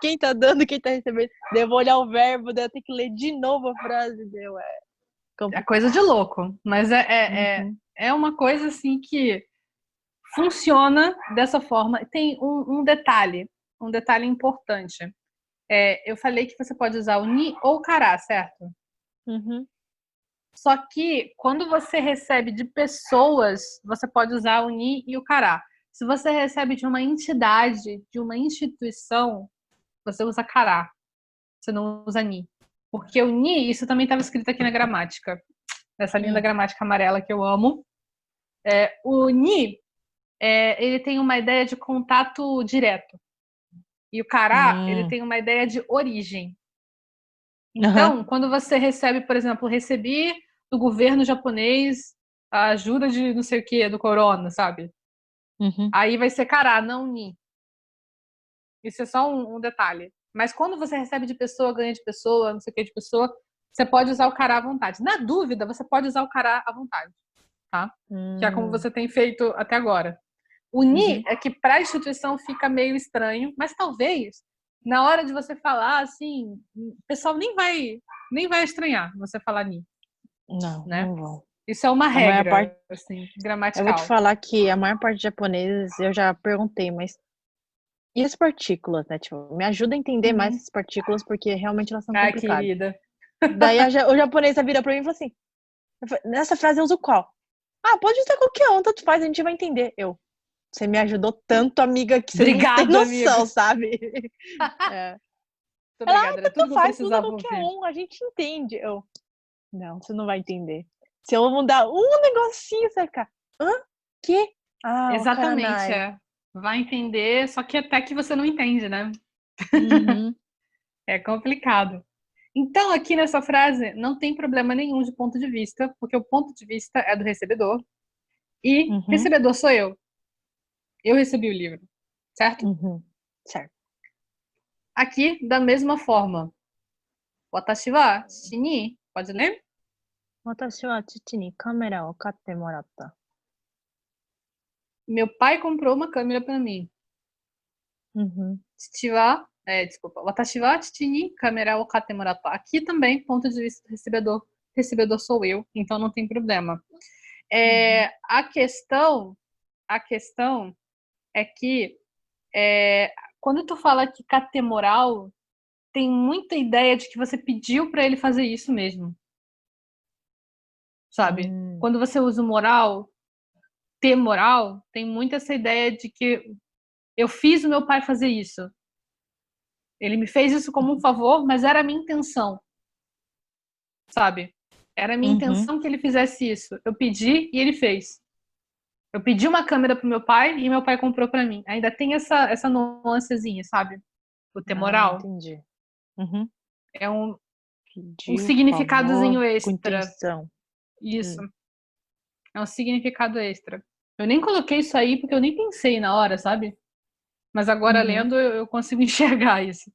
[SPEAKER 2] Quem tá dando, quem tá recebendo. Daí eu vou olhar o verbo, daí eu tenho que ler de novo a frase.
[SPEAKER 1] É coisa de louco. Mas é uma coisa assim que funciona dessa forma. Tem um detalhe importante. Eu falei que você pode usar o ni ou o kará, certo? Só que quando você recebe de pessoas, você pode usar o ni e o kará. Se você recebe de uma entidade, de uma instituição, você usa kará. Você não usa ni. Porque o ni, isso também estava escrito aqui na gramática. Nessa linda gramática amarela que eu amo. O ni, ele tem uma ideia de contato direto. E o kará, ele tem uma ideia de origem. Então, quando você recebe, por exemplo, recebi do governo japonês a ajuda de não sei o que, do corona, sabe? Aí vai ser kará, não ni. Isso é só um detalhe. Mas quando você recebe de pessoa, ganha de pessoa, não sei o que de pessoa, você pode usar o kará à vontade. Na dúvida, você pode usar o kará à vontade, tá? Que é como você tem feito até agora. O ni é que para a instituição fica meio estranho, mas talvez na hora de você falar, assim, o pessoal nem vai estranhar você falar ni.
[SPEAKER 2] Não,
[SPEAKER 1] né?
[SPEAKER 2] não vão.
[SPEAKER 1] Isso é uma regra, assim, gramatical.
[SPEAKER 2] Eu vou te falar que a maior parte de japoneses eu já perguntei, mas e as partículas, né? Tipo, me ajuda a entender mais as partículas, porque realmente elas são complicadas.
[SPEAKER 1] Querida.
[SPEAKER 2] Daí o japonês vira pra mim e fala assim, nessa frase eu uso qual? Pode usar qualquer um, tanto faz, a gente vai entender. Você me ajudou tanto, amiga, que você
[SPEAKER 1] Obrigada,
[SPEAKER 2] não tem noção,
[SPEAKER 1] amiga.
[SPEAKER 2] sabe?
[SPEAKER 1] Obrigada, era tudo que eu
[SPEAKER 2] faz, usa
[SPEAKER 1] precisava
[SPEAKER 2] qualquer
[SPEAKER 1] ouvir.
[SPEAKER 2] um, a gente entende. Não, você não vai entender. Se eu mudar um negocinho, você vai ficar, quê?
[SPEAKER 1] Exatamente, Vai entender, só que até que você não entende, né? É complicado. Então, aqui nessa frase, não tem problema nenhum de ponto de vista, porque o ponto de vista é do recebedor. E recebedor sou eu. Eu recebi o livro, certo?
[SPEAKER 2] Certo.
[SPEAKER 1] Aqui, da mesma forma. Watashi wa chichi ni, pode ler?
[SPEAKER 2] Watashi wa chichi ni kamera o katte moratta.
[SPEAKER 1] Meu pai comprou uma câmera para mim. Chichi wa, desculpa. Watashi wa chichi ni kamera o katte moratta. Aqui também, ponto de vista do recebedor. Recebedor sou eu, então não tem problema. A questão é que quando tu fala que catemoral, tem muita ideia de que você pediu para ele fazer isso mesmo. Sabe? Quando você usa o moral, ter moral, tem muito essa ideia de que eu fiz o meu pai fazer isso. Ele me fez isso como um favor, mas era a minha intenção. Sabe? Era a minha intenção que ele fizesse isso. Eu pedi e ele fez. Eu pedi uma câmera pro meu pai e meu pai comprou pra mim. Ainda tem essa nuancezinha, sabe? O ter moral.
[SPEAKER 2] Entendi. Uhum.
[SPEAKER 1] É um
[SPEAKER 2] Pedir o favor
[SPEAKER 1] significadozinho
[SPEAKER 2] com
[SPEAKER 1] extra.
[SPEAKER 2] intenção.
[SPEAKER 1] Isso.
[SPEAKER 2] Hum.
[SPEAKER 1] É um significado extra. Eu nem coloquei isso aí porque eu nem pensei na hora, sabe? Mas agora
[SPEAKER 2] Uhum.
[SPEAKER 1] lendo eu consigo enxergar isso.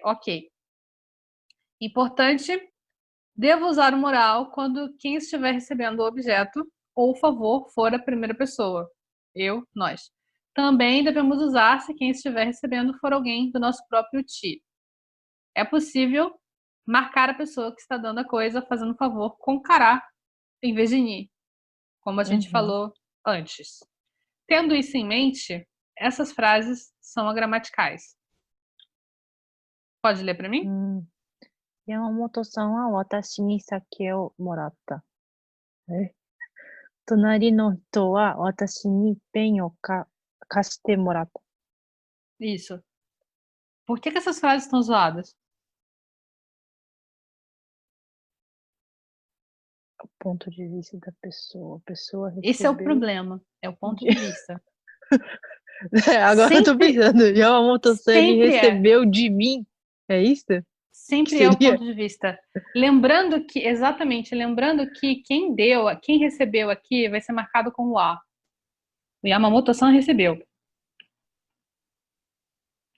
[SPEAKER 1] Ok. Importante, devo usar o moral quando quem estiver recebendo o objeto ou o favor for a primeira pessoa. Eu, nós. Também devemos usar se quem estiver recebendo for alguém do nosso próprio ti. É possível marcar a pessoa que está dando a coisa, fazendo o favor, com cará, em vez de ni, como a gente
[SPEAKER 2] Uhum.
[SPEAKER 1] falou antes. Tendo isso em mente, essas frases são agramaticais. Pode ler para mim?
[SPEAKER 2] 山本さんは私に酒をもらった。隣の人は私にペンを貸してもらった。
[SPEAKER 1] Isso. Por que essas frases estão zoadas?
[SPEAKER 2] O ponto de vista da pessoa. A pessoa
[SPEAKER 1] Esse é o
[SPEAKER 2] recebeu
[SPEAKER 1] problema. É o ponto
[SPEAKER 2] de...
[SPEAKER 1] de vista.
[SPEAKER 2] Agora eu tô
[SPEAKER 1] Sempre,
[SPEAKER 2] pensando. Yamamoto-san, ele
[SPEAKER 1] sempre é.
[SPEAKER 2] recebeu de mim. É isso? Que
[SPEAKER 1] Sempre é o
[SPEAKER 2] seria?
[SPEAKER 1] ponto de vista. Lembrando que, exatamente, lembrando que quem recebeu aqui vai ser marcado com o A. O Yamamoto-san recebeu.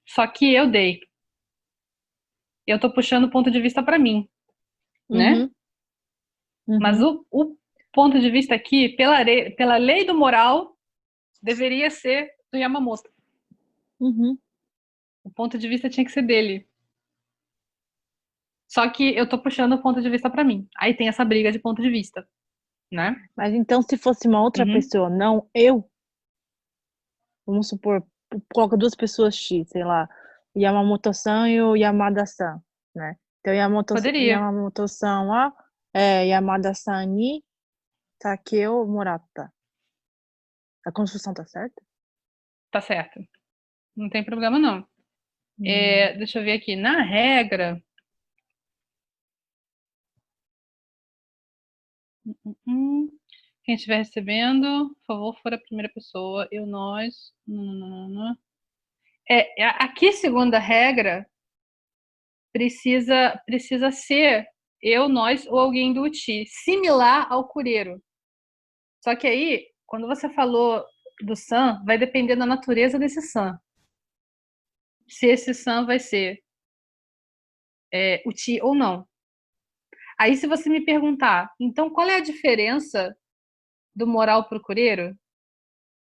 [SPEAKER 1] Só que eu dei. Eu tô puxando o ponto de vista para mim, né?
[SPEAKER 2] Uhum.
[SPEAKER 1] Mas
[SPEAKER 2] Uhum.
[SPEAKER 1] o ponto de vista aqui, pela lei do moral, deveria ser do Yamamoto.
[SPEAKER 2] Uhum.
[SPEAKER 1] O ponto de vista tinha que ser dele. Só que eu tô puxando o ponto de vista para mim. Aí tem essa briga de ponto de vista, né?
[SPEAKER 2] Mas então, se fosse uma outra
[SPEAKER 1] Uhum.
[SPEAKER 2] pessoa, não eu, vamos supor, coloca duas pessoas X, sei lá, Yamamoto-san e o Yamada-san, né? Então,
[SPEAKER 1] Poderia.
[SPEAKER 2] Yamamoto-san wa Yamada-san ni sake o moratta. A construção tá certa?
[SPEAKER 1] Tá certo. Não tem problema, não.
[SPEAKER 2] Hum.
[SPEAKER 1] Deixa eu ver aqui. Na regra. Quem estiver recebendo, por favor, for a primeira pessoa. Eu, nós. Aqui, segundo a regra, precisa ser eu, nós ou alguém do UTI, similar ao cureiro. Só que aí, quando você falou do san, vai depender da natureza desse san. Se esse san vai ser UTI ou não. Aí, se você me perguntar, então qual é a diferença do moral para o cureiro?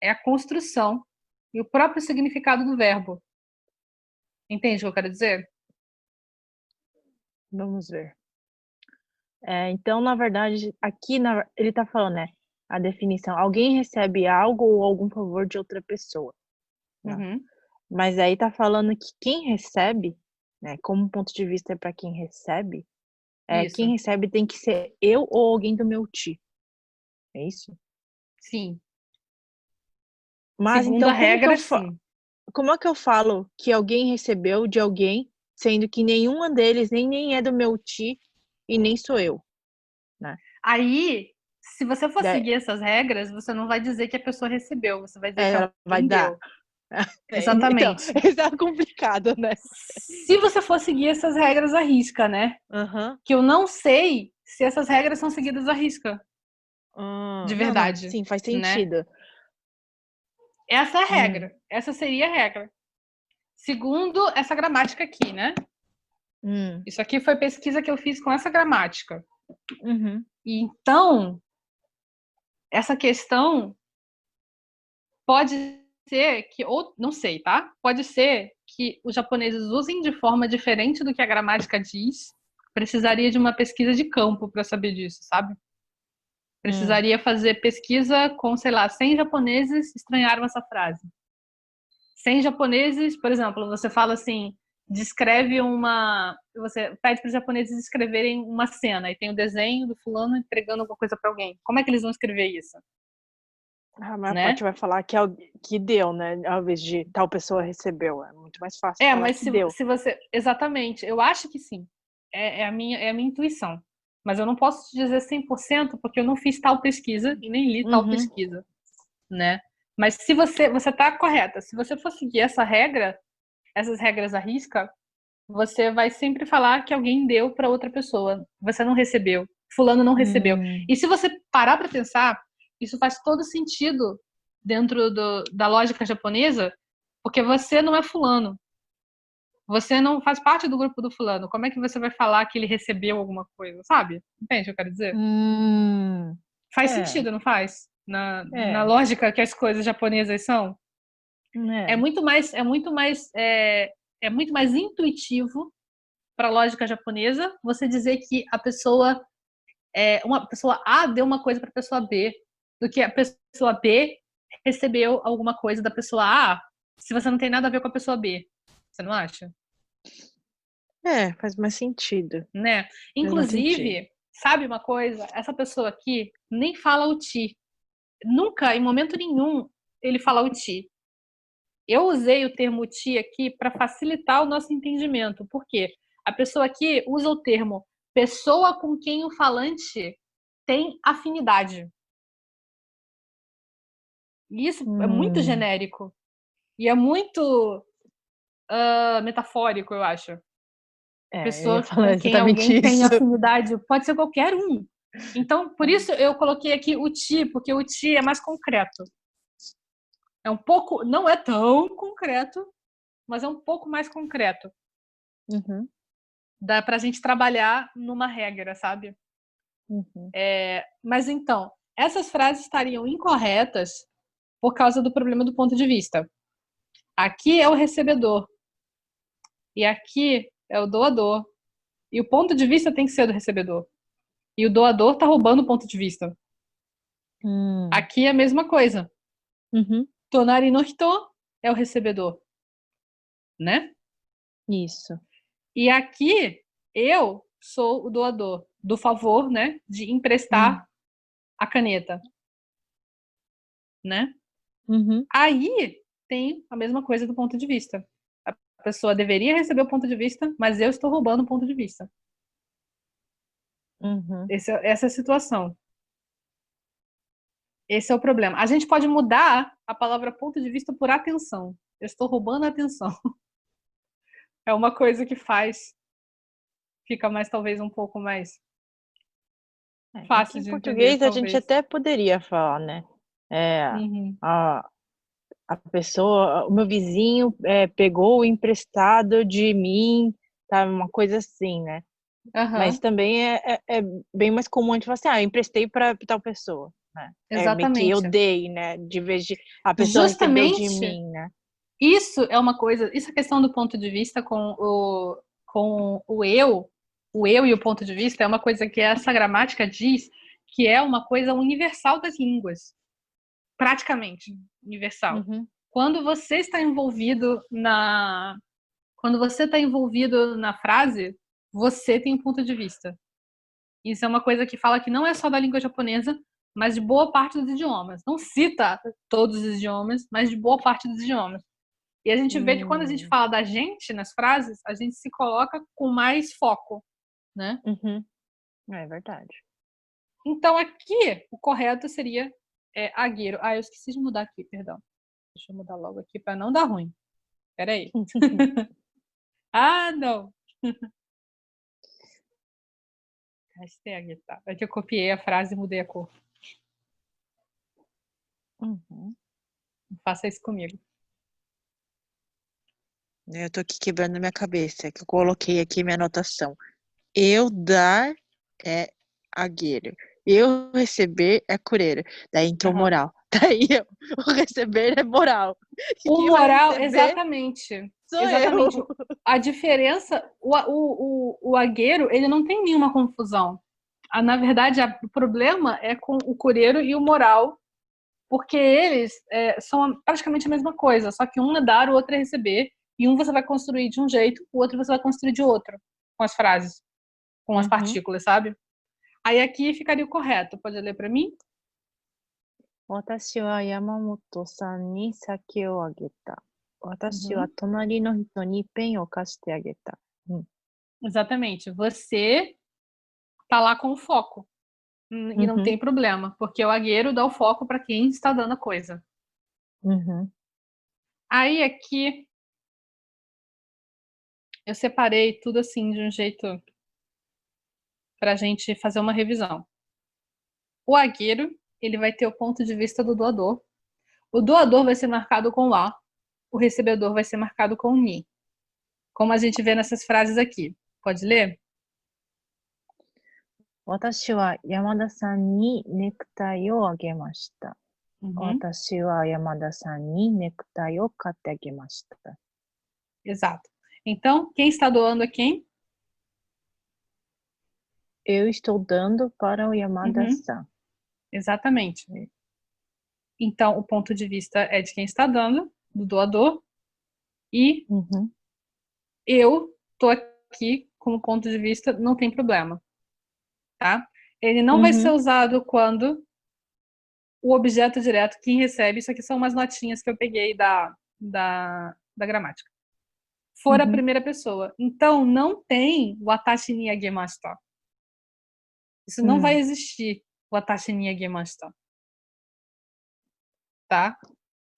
[SPEAKER 1] É a construção e o próprio significado do verbo. Entende o que eu quero dizer?
[SPEAKER 2] Vamos ver. Então, na verdade, aqui ele tá falando, né? A definição. Alguém recebe algo ou algum favor de outra pessoa, né?
[SPEAKER 1] Uhum.
[SPEAKER 2] Mas aí tá falando que quem recebe, né? Como ponto de vista é para quem recebe, quem
[SPEAKER 1] Isso.
[SPEAKER 2] recebe tem que ser eu ou alguém do meu ti. É isso?
[SPEAKER 1] Sim.
[SPEAKER 2] Mas
[SPEAKER 1] Segundo a
[SPEAKER 2] então,
[SPEAKER 1] regra, sim.
[SPEAKER 2] como é que eu falo que alguém recebeu de alguém, sendo que nenhuma deles nem é do meu ti e nem sou eu, né?
[SPEAKER 1] Aí, se você for
[SPEAKER 2] Daí,
[SPEAKER 1] seguir essas regras, você não vai dizer que a pessoa recebeu, você vai dizer que
[SPEAKER 2] ela vai
[SPEAKER 1] alguém
[SPEAKER 2] dar.
[SPEAKER 1] deu.
[SPEAKER 2] Então,
[SPEAKER 1] Exatamente.
[SPEAKER 2] isso é complicado, né?
[SPEAKER 1] Se você for seguir essas regras à risca, né?
[SPEAKER 2] Aham.
[SPEAKER 1] Que eu não sei se essas regras são seguidas à risca, de
[SPEAKER 2] Não,
[SPEAKER 1] verdade,
[SPEAKER 2] sim, faz
[SPEAKER 1] né?
[SPEAKER 2] sentido.
[SPEAKER 1] Essa é a
[SPEAKER 2] Hum,
[SPEAKER 1] regra. Essa seria a regra. Segundo essa gramática aqui, né?
[SPEAKER 2] hum,
[SPEAKER 1] Isso aqui foi pesquisa que eu fiz com essa gramática.
[SPEAKER 2] uhum,
[SPEAKER 1] E então, essa questão pode ser que, ou não sei, tá? Pode ser que os japoneses usem de forma diferente do que a gramática diz. Precisaria de uma pesquisa de campo para saber disso, sabe?
[SPEAKER 2] hum.
[SPEAKER 1] Precisaria fazer pesquisa com, sei lá, 100 japoneses estranharam essa frase. 100 japoneses, por exemplo, você fala assim, descreve uma. Você pede para os japoneses escreverem uma cena e tem o desenho do fulano entregando alguma coisa para alguém. Como é que eles vão escrever isso?
[SPEAKER 2] A maior parte
[SPEAKER 1] Né?
[SPEAKER 2] vai falar que deu, né? Ao invés de tal pessoa recebeu. É muito mais fácil falar
[SPEAKER 1] Mas
[SPEAKER 2] que deu.
[SPEAKER 1] se você. Exatamente, eu acho que sim. É a minha intuição. mas eu não posso te dizer 100% porque eu não fiz tal pesquisa e nem li tal
[SPEAKER 2] Uhum.
[SPEAKER 1] pesquisa, né? Mas se você tá correta, se você for seguir essas regras à risca, você vai sempre falar que alguém deu para outra pessoa, você não recebeu, fulano não recebeu.
[SPEAKER 2] Hum.
[SPEAKER 1] E se você parar para pensar, isso faz todo sentido dentro da lógica japonesa, porque você não é fulano. Você não faz parte do grupo do fulano. Como é que você vai falar que ele recebeu alguma coisa, sabe? Entende o que eu quero dizer?
[SPEAKER 2] Hum.
[SPEAKER 1] Faz
[SPEAKER 2] É,
[SPEAKER 1] sentido, não faz? Na
[SPEAKER 2] é,
[SPEAKER 1] lógica que as coisas japonesas são. É
[SPEAKER 2] é.
[SPEAKER 1] muito mais, é muito mais intuitivo para a lógica japonesa você dizer que uma pessoa A deu uma coisa para a pessoa B do que a pessoa B recebeu alguma coisa da pessoa A, se você não tem nada a ver com a pessoa B. Você não acha?
[SPEAKER 2] É, faz mais sentido.
[SPEAKER 1] Né?
[SPEAKER 2] Faz mais sentido.
[SPEAKER 1] Inclusive, sabe uma coisa? Essa pessoa aqui nem fala o ti. Nunca, em momento nenhum, ele fala o ti. Eu usei o termo ti aqui para facilitar o nosso entendimento. Por quê? A pessoa aqui usa o termo pessoa com quem o falante tem afinidade. E isso é muito
[SPEAKER 2] Hum.
[SPEAKER 1] genérico. E é muito metafórico, eu acho.
[SPEAKER 2] Eu ia
[SPEAKER 1] Pessoa
[SPEAKER 2] falar
[SPEAKER 1] com quem
[SPEAKER 2] exatamente
[SPEAKER 1] alguém tem
[SPEAKER 2] isso.
[SPEAKER 1] afinidade pode ser qualquer um. Então, por isso eu coloquei aqui o ti, porque o ti é mais concreto. É um pouco, não é tão concreto, mas é um pouco mais concreto.
[SPEAKER 2] Uhum,
[SPEAKER 1] Dá pra gente trabalhar numa regra, sabe?
[SPEAKER 2] uhum.
[SPEAKER 1] Mas então, essas frases estariam incorretas por causa do problema do ponto de vista. Aqui é o recebedor e aqui é o doador. E o ponto de vista tem que ser do recebedor. E o doador está roubando o ponto de vista.
[SPEAKER 2] Hum.
[SPEAKER 1] Aqui é a mesma coisa.
[SPEAKER 2] Uhum.
[SPEAKER 1] Tonari no hito é o recebedor, né?
[SPEAKER 2] Isso.
[SPEAKER 1] E aqui eu sou o doador do favor, né, de
[SPEAKER 2] Hum.
[SPEAKER 1] emprestar a caneta, né?
[SPEAKER 2] Uhum.
[SPEAKER 1] Aí tem a mesma coisa do ponto de vista. A pessoa deveria receber o ponto de vista, mas eu estou roubando o ponto de vista.
[SPEAKER 2] Uhum.
[SPEAKER 1] Essa é a situação. Esse é o problema. A gente pode mudar a palavra ponto de vista por atenção. Eu estou roubando a atenção. É uma coisa que fica mais, talvez, um pouco mais
[SPEAKER 2] Aqui
[SPEAKER 1] fácil
[SPEAKER 2] em
[SPEAKER 1] de entender,
[SPEAKER 2] português a gente
[SPEAKER 1] talvez.
[SPEAKER 2] até poderia falar, né? É,
[SPEAKER 1] Uhum.
[SPEAKER 2] a, a pessoa, o meu vizinho pegou o emprestado de mim, tá? Uma coisa assim, né? Mas
[SPEAKER 1] Aham,
[SPEAKER 2] também é bem mais comum a gente falar assim, eu emprestei para tal pessoa, né? É meio que eu
[SPEAKER 1] exatamente.
[SPEAKER 2] dei, né? De vez de a pessoa recebeu de
[SPEAKER 1] Justamente
[SPEAKER 2] mim, né?
[SPEAKER 1] isso é uma coisa, isso é questão do ponto de vista com o eu e o ponto de vista é uma coisa que essa gramática diz que é uma coisa universal das línguas, praticamente universal.
[SPEAKER 2] Uhum.
[SPEAKER 1] Quando você está envolvido quando você está envolvido na frase, você tem um ponto de vista. Isso é uma coisa que fala que não é só da língua japonesa, mas de boa parte dos idiomas. Não cita todos os idiomas, mas de boa parte dos idiomas. E a gente vê que quando a gente
[SPEAKER 2] Hum.
[SPEAKER 1] fala da gente nas frases, a gente se coloca com mais foco, né?
[SPEAKER 2] Uhum. É verdade.
[SPEAKER 1] Então aqui o correto seria agueiro. Ah, eu esqueci de mudar aqui, perdão. Deixa eu mudar logo aqui para não dar ruim. Peraí. Ah, não. Hashtag, tá. É que eu copiei a frase e mudei a cor.
[SPEAKER 2] Uhum.
[SPEAKER 1] Não faça isso comigo.
[SPEAKER 2] Eu tô aqui quebrando minha cabeça, que eu coloquei aqui minha anotação. Eu dar é agueiro. Eu receber é cureiro. Daí entrou
[SPEAKER 1] Aham.
[SPEAKER 2] moral. Daí o receber é moral. E
[SPEAKER 1] O
[SPEAKER 2] quem vai
[SPEAKER 1] moral,
[SPEAKER 2] receber
[SPEAKER 1] exatamente.
[SPEAKER 2] sou eu.
[SPEAKER 1] Exatamente. A diferença, o agueiro, ele não tem nenhuma confusão. Na verdade, o problema é com o cureiro e o moral, porque eles são praticamente a mesma coisa, só que um é dar, o outro é receber, e um você vai construir de um jeito, o outro você vai construir de outro, com as frases, com as
[SPEAKER 2] Uhum.
[SPEAKER 1] partículas, sabe? Aí aqui ficaria o correto. Pode ler para mim?
[SPEAKER 2] 私は山本さんに酒をあげた。私は
[SPEAKER 1] Uhum.
[SPEAKER 2] 隣の人にペンを貸してあげた。うん。
[SPEAKER 1] Exatamente. Você tá lá com o foco. E não tem problema, porque o agueiro dá o foco para quem está dando a coisa. Aí aqui eu separei tudo assim de um jeito para a gente fazer uma revisão. O agueiro, ele vai ter o ponto de vista do doador. O doador vai ser marcado com A, o recebedor vai ser marcado com Ni. Como a gente vê nessas frases aqui. Pode ler?
[SPEAKER 2] 私は山田さんにネクタイをあげました。私は山田さんにネクタイを買ってあげました。
[SPEAKER 1] Exato. Então, quem está doando é quem?
[SPEAKER 2] Eu estou dando para o Yamada-san.
[SPEAKER 1] Exatamente. Então, o ponto de vista é de quem está dando, do doador. E eu tô aqui como ponto de vista, não tem problema. Tá? Ele não vai ser usado quando o objeto direto, quem recebe, isso aqui são umas notinhas que eu peguei da gramática, for a primeira pessoa. Então, não tem o atashi ni agemashita. Isso não vai existir, o atashi ni agemashita. Tá?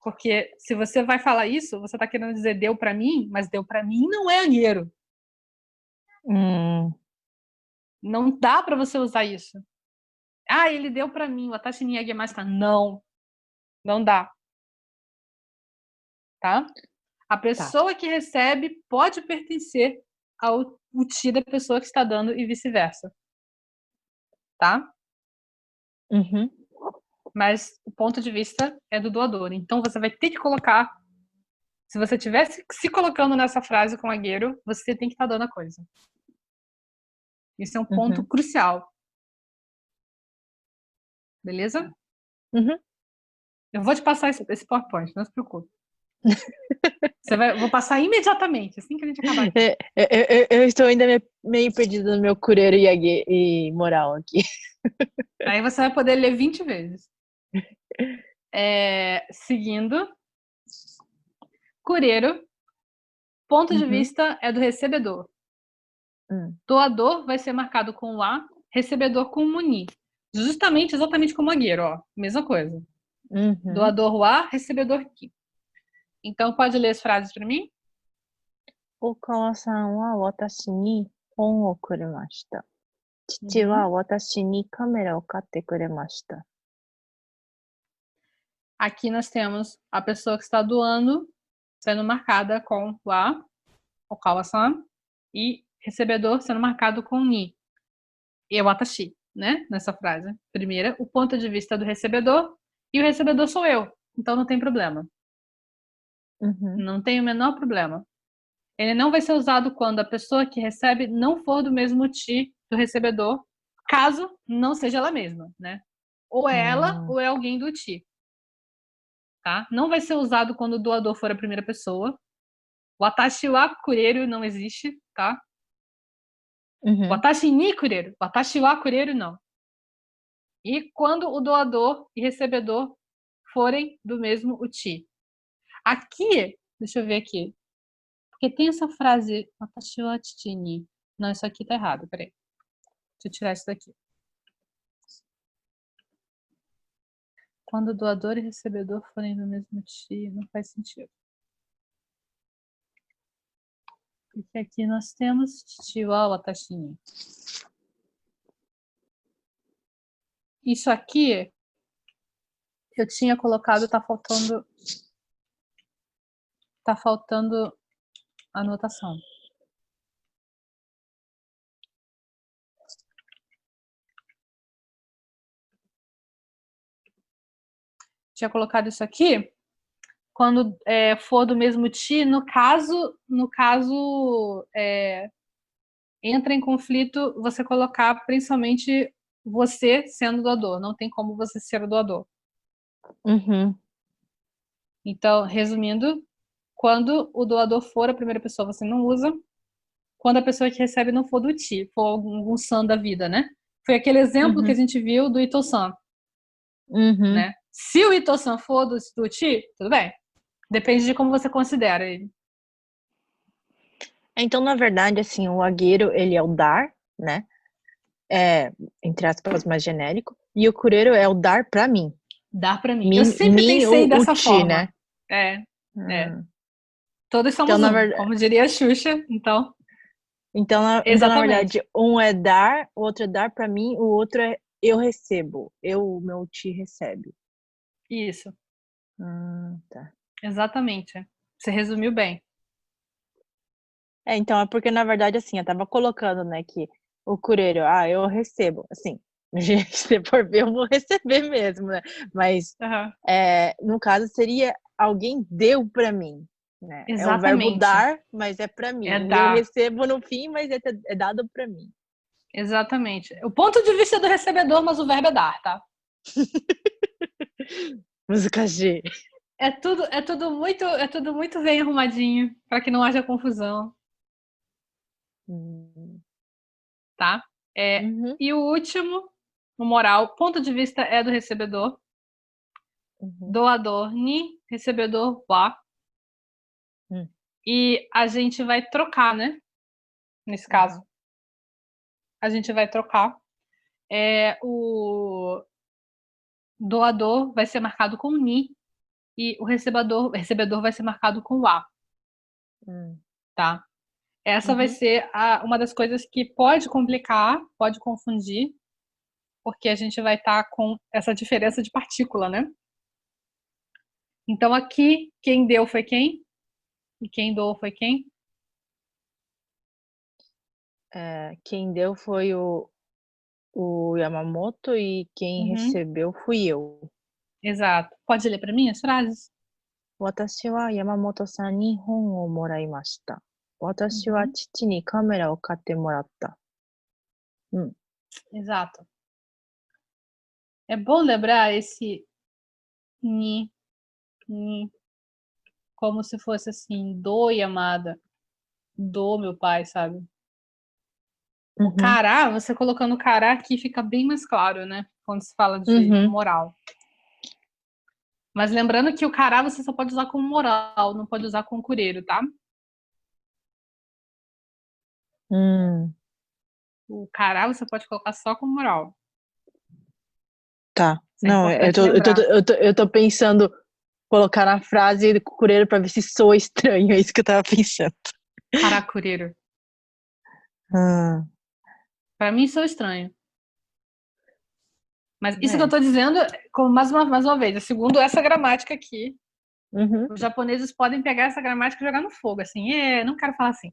[SPEAKER 1] Porque se você vai falar isso, você tá querendo dizer deu pra mim, mas deu pra mim não é agueiro. Não dá pra você usar isso. Ah, ele deu pra mim, o atashi ni agemashita. Não. Não dá. Tá? A pessoa que recebe pode pertencer ao uti da pessoa que está dando e vice-versa. Tá? Mas o ponto de vista é do doador. Então você vai ter que colocar. Se você estivesse se colocando nessa frase com agueiro, você tem que estar dando a coisa. Isso é um ponto crucial. Beleza? Eu vou te passar esse PowerPoint, não se preocupe. Vou passar imediatamente, assim que a gente acabar aqui.
[SPEAKER 2] Eu estou ainda meio perdida no meu cureiro e moral aqui.
[SPEAKER 1] Aí você vai poder ler 20 vezes. Seguindo. Cureiro. Ponto de vista é do recebedor. Doador vai ser marcado com o A, recebedor com o Muni. Exatamente como agueiro, ó. Mesma coisa. Doador o A, recebedor Ki. Então, pode ler as frases para mim?
[SPEAKER 2] Okawa-san wa watashi ni hon o kuremashita. Chichi wa watashi ni kamera o katte kuremashita.
[SPEAKER 1] Aqui nós temos a pessoa que está doando sendo marcada com o A, Okawa-san, e recebedor sendo marcado com Ni. E watashi, né? Nessa frase. Primeira, o ponto de vista do recebedor, e o recebedor sou eu. Então não tem problema. Não tem o menor problema. Ele não vai ser usado quando a pessoa que recebe não for do mesmo ti do recebedor, caso não seja ela mesma, né? Ou é ela ou é alguém do ti. Tá? Não vai ser usado quando o doador for a primeira pessoa. O watashi wa kureru não existe, tá? Watashi ni kureru. Watashi wa kureru não. E quando o doador e recebedor forem do mesmo uti. Aqui, deixa eu ver aqui. Porque tem essa frase, watashi wa chichi ni. Não, isso aqui tá errado, peraí. Deixa eu tirar isso daqui. Quando o doador e recebedor forem do mesmo ti, não faz sentido. Porque aqui nós temos chichi wa watashi ni. Isso aqui eu tinha colocado, tá faltando anotação. Tinha colocado isso aqui quando for do mesmo ti, no caso entra em conflito você colocar principalmente você sendo doador. Não tem como você ser o doador. Então, resumindo, quando o doador for a primeira pessoa, você não usa. Quando a pessoa que recebe não for do ti, for algum san da vida, né? Foi aquele exemplo que a gente viu do Ito-san. Né? Se o Ito-san for do ti, tudo bem. Depende de como você considera ele.
[SPEAKER 2] Então, na verdade, assim, o agueiro, ele é o dar, né? entre aspas, mais genérico. E o curero é o dar pra mim.
[SPEAKER 1] Dar pra mim. Eu sempre
[SPEAKER 2] Mim
[SPEAKER 1] pensei
[SPEAKER 2] ou o
[SPEAKER 1] dessa
[SPEAKER 2] ti,
[SPEAKER 1] forma.
[SPEAKER 2] né?
[SPEAKER 1] É.
[SPEAKER 2] Hum.
[SPEAKER 1] Todos
[SPEAKER 2] Então,
[SPEAKER 1] somos
[SPEAKER 2] na
[SPEAKER 1] um,
[SPEAKER 2] verdade,
[SPEAKER 1] como diria a Xuxa. Então,
[SPEAKER 2] na
[SPEAKER 1] exatamente.
[SPEAKER 2] verdade, um é dar, o outro é dar pra mim, o outro é eu recebo. O meu ti recebe.
[SPEAKER 1] Isso,
[SPEAKER 2] Tá.
[SPEAKER 1] exatamente. Você resumiu bem.
[SPEAKER 2] Então, é porque na verdade, assim, eu tava colocando, né, que o cureiro, eu recebo, assim, se for ver, eu vou receber mesmo, né, mas,
[SPEAKER 1] Aham.
[SPEAKER 2] no caso seria alguém deu pra mim, né, é o verbo
[SPEAKER 1] Exatamente.
[SPEAKER 2] dar, mas é pra
[SPEAKER 1] É
[SPEAKER 2] mim, e eu
[SPEAKER 1] dar.
[SPEAKER 2] recebo no fim, mas é dado pra mim.
[SPEAKER 1] Exatamente. O ponto de vista do recebedor, mas o verbo é dar, tá?
[SPEAKER 2] Música G.
[SPEAKER 1] É tudo muito bem arrumadinho, para que não haja confusão,
[SPEAKER 2] Hum.
[SPEAKER 1] tá?
[SPEAKER 2] Uhum,
[SPEAKER 1] E o último, o moral, ponto de vista é do recebedor,
[SPEAKER 2] uhum,
[SPEAKER 1] doador ni, recebedor wa,
[SPEAKER 2] hum,
[SPEAKER 1] e a gente vai trocar, né? Nesse caso,
[SPEAKER 2] aham,
[SPEAKER 1] a gente vai trocar. O doador vai ser marcado com ni e o recebedor vai ser marcado com wa,
[SPEAKER 2] hum,
[SPEAKER 1] tá? Essa vai
[SPEAKER 2] uhum.
[SPEAKER 1] ser uma das coisas que pode complicar, pode confundir, porque a gente vai estar com essa diferença de partícula, né? Então aqui, quem deu foi quem? E quem doou foi quem?
[SPEAKER 2] Quem deu foi o Yamamoto e quem
[SPEAKER 1] Uhum,
[SPEAKER 2] recebeu fui eu.
[SPEAKER 1] exato. Pode ler para mim as frases?
[SPEAKER 2] 私は山本さんに本をもらいました。私は
[SPEAKER 1] Uhum,
[SPEAKER 2] 父にカメラを買ってもらった。Hum,
[SPEAKER 1] exato. É bom lembrar esse ni, ni, como se fosse assim, do Yamada, do meu pai, sabe? O
[SPEAKER 2] uhum,
[SPEAKER 1] cará, você colocando o cará aqui fica bem mais claro, né? Quando se fala de
[SPEAKER 2] uhum.
[SPEAKER 1] moral. Mas lembrando que o cará você só pode usar como moral, não pode usar com cureiro, tá? O cará você pode colocar só como moral.
[SPEAKER 2] Tá.
[SPEAKER 1] Isso é
[SPEAKER 2] Não,
[SPEAKER 1] importante lembrar.
[SPEAKER 2] eu tô pensando colocar na frase cureiro pra ver se soa estranho, é isso que eu tava pensando.
[SPEAKER 1] Cará cureiro.
[SPEAKER 2] Ah,
[SPEAKER 1] Para mim isso é estranho. Mas isso que eu
[SPEAKER 2] é.
[SPEAKER 1] tô dizendo, como mais uma vez, segundo essa gramática aqui,
[SPEAKER 2] Uhum.
[SPEAKER 1] os japoneses podem pegar essa gramática e jogar no fogo, assim, não quero falar assim,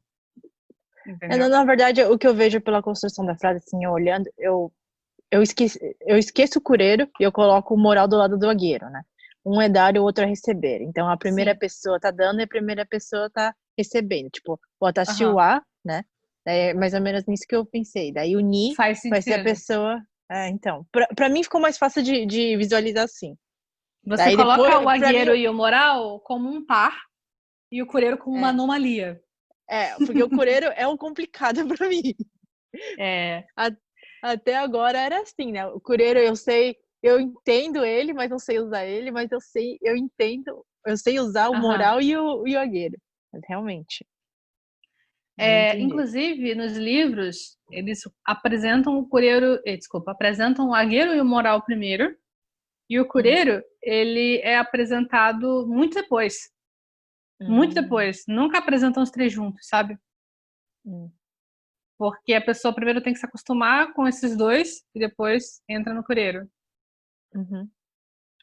[SPEAKER 1] entendeu?
[SPEAKER 2] Na verdade, o que eu vejo pela construção da frase, assim, eu olhando, eu esqueço o cureiro e eu coloco o moral do lado do agueiro, né? Um é dar e o outro é receber. Então a primeira
[SPEAKER 1] Sim,
[SPEAKER 2] pessoa tá dando e a primeira pessoa tá recebendo. Tipo, o Watashi
[SPEAKER 1] aham,
[SPEAKER 2] wa, né? É mais ou menos nisso que eu pensei. Daí o ni
[SPEAKER 1] faz
[SPEAKER 2] vai ser a
[SPEAKER 1] sentido.
[SPEAKER 2] pessoa. Então, pra mim ficou mais fácil de visualizar assim.
[SPEAKER 1] Você
[SPEAKER 2] Daí
[SPEAKER 1] coloca
[SPEAKER 2] depois,
[SPEAKER 1] o
[SPEAKER 2] pra mim,
[SPEAKER 1] agueiro e o moral como um par e o cureiro como uma
[SPEAKER 2] é,
[SPEAKER 1] anomalia.
[SPEAKER 2] porque o cureiro é o complicado pra mim.
[SPEAKER 1] É,
[SPEAKER 2] A- Até agora era assim, né? O cureiro eu entendo ele, mas não sei usar ele, mas eu sei usar o
[SPEAKER 1] aham.
[SPEAKER 2] moral e o yogueiro. Mas realmente, não entendi.
[SPEAKER 1] Inclusive, nos livros, eles apresentam o cureiro, desculpa, apresentam o agueiro e o moral primeiro, e o
[SPEAKER 2] Hum,
[SPEAKER 1] cureiro, ele é apresentado muito depois. Muito
[SPEAKER 2] hum,
[SPEAKER 1] depois. Nunca apresentam os três juntos, sabe?
[SPEAKER 2] hum,
[SPEAKER 1] Porque a pessoa primeiro tem que se acostumar com esses dois e depois entra no cureiro.
[SPEAKER 2] uhum.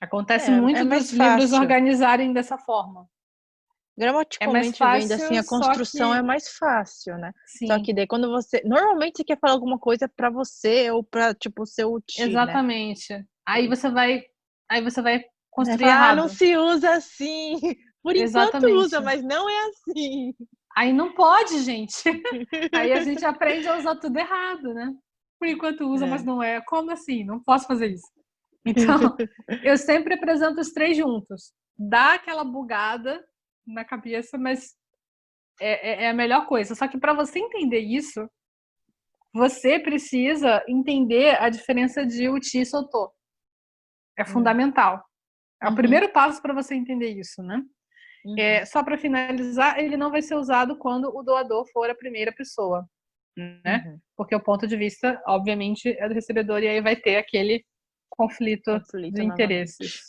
[SPEAKER 1] Acontece
[SPEAKER 2] É
[SPEAKER 1] muito dos
[SPEAKER 2] mais
[SPEAKER 1] livros
[SPEAKER 2] fácil.
[SPEAKER 1] organizarem dessa forma. É mais
[SPEAKER 2] Gramaticalmente vendo assim,
[SPEAKER 1] fácil,
[SPEAKER 2] a
[SPEAKER 1] só
[SPEAKER 2] construção é
[SPEAKER 1] que,
[SPEAKER 2] mais fácil, né? Só
[SPEAKER 1] sim,
[SPEAKER 2] que daí quando normalmente você quer falar alguma coisa pra você ou pra, tipo, o seu ti, né?
[SPEAKER 1] exatamente. Aí você vai
[SPEAKER 2] Aí
[SPEAKER 1] construir
[SPEAKER 2] fala, não
[SPEAKER 1] errado.
[SPEAKER 2] se usa assim. Por enquanto usa,
[SPEAKER 1] Exatamente.
[SPEAKER 2] mas não é assim.
[SPEAKER 1] Aí não pode, gente. Aí a gente aprende a usar tudo errado, né? Por enquanto usa, mas
[SPEAKER 2] É.
[SPEAKER 1] não é. Como assim? Não posso fazer isso. Então, eu sempre apresento os três juntos. Dá aquela bugada na cabeça, mas é a melhor coisa. Só que para você entender isso, você precisa entender a diferença de uti e sotô. É
[SPEAKER 2] Hum,
[SPEAKER 1] fundamental. É o
[SPEAKER 2] uhum,
[SPEAKER 1] primeiro passo para você entender isso, né?
[SPEAKER 2] uhum,
[SPEAKER 1] Só para finalizar, ele não vai ser usado quando o doador for a primeira pessoa. né? Porque o ponto de vista, obviamente, é do recebedor e aí vai ter aquele conflito de interesses.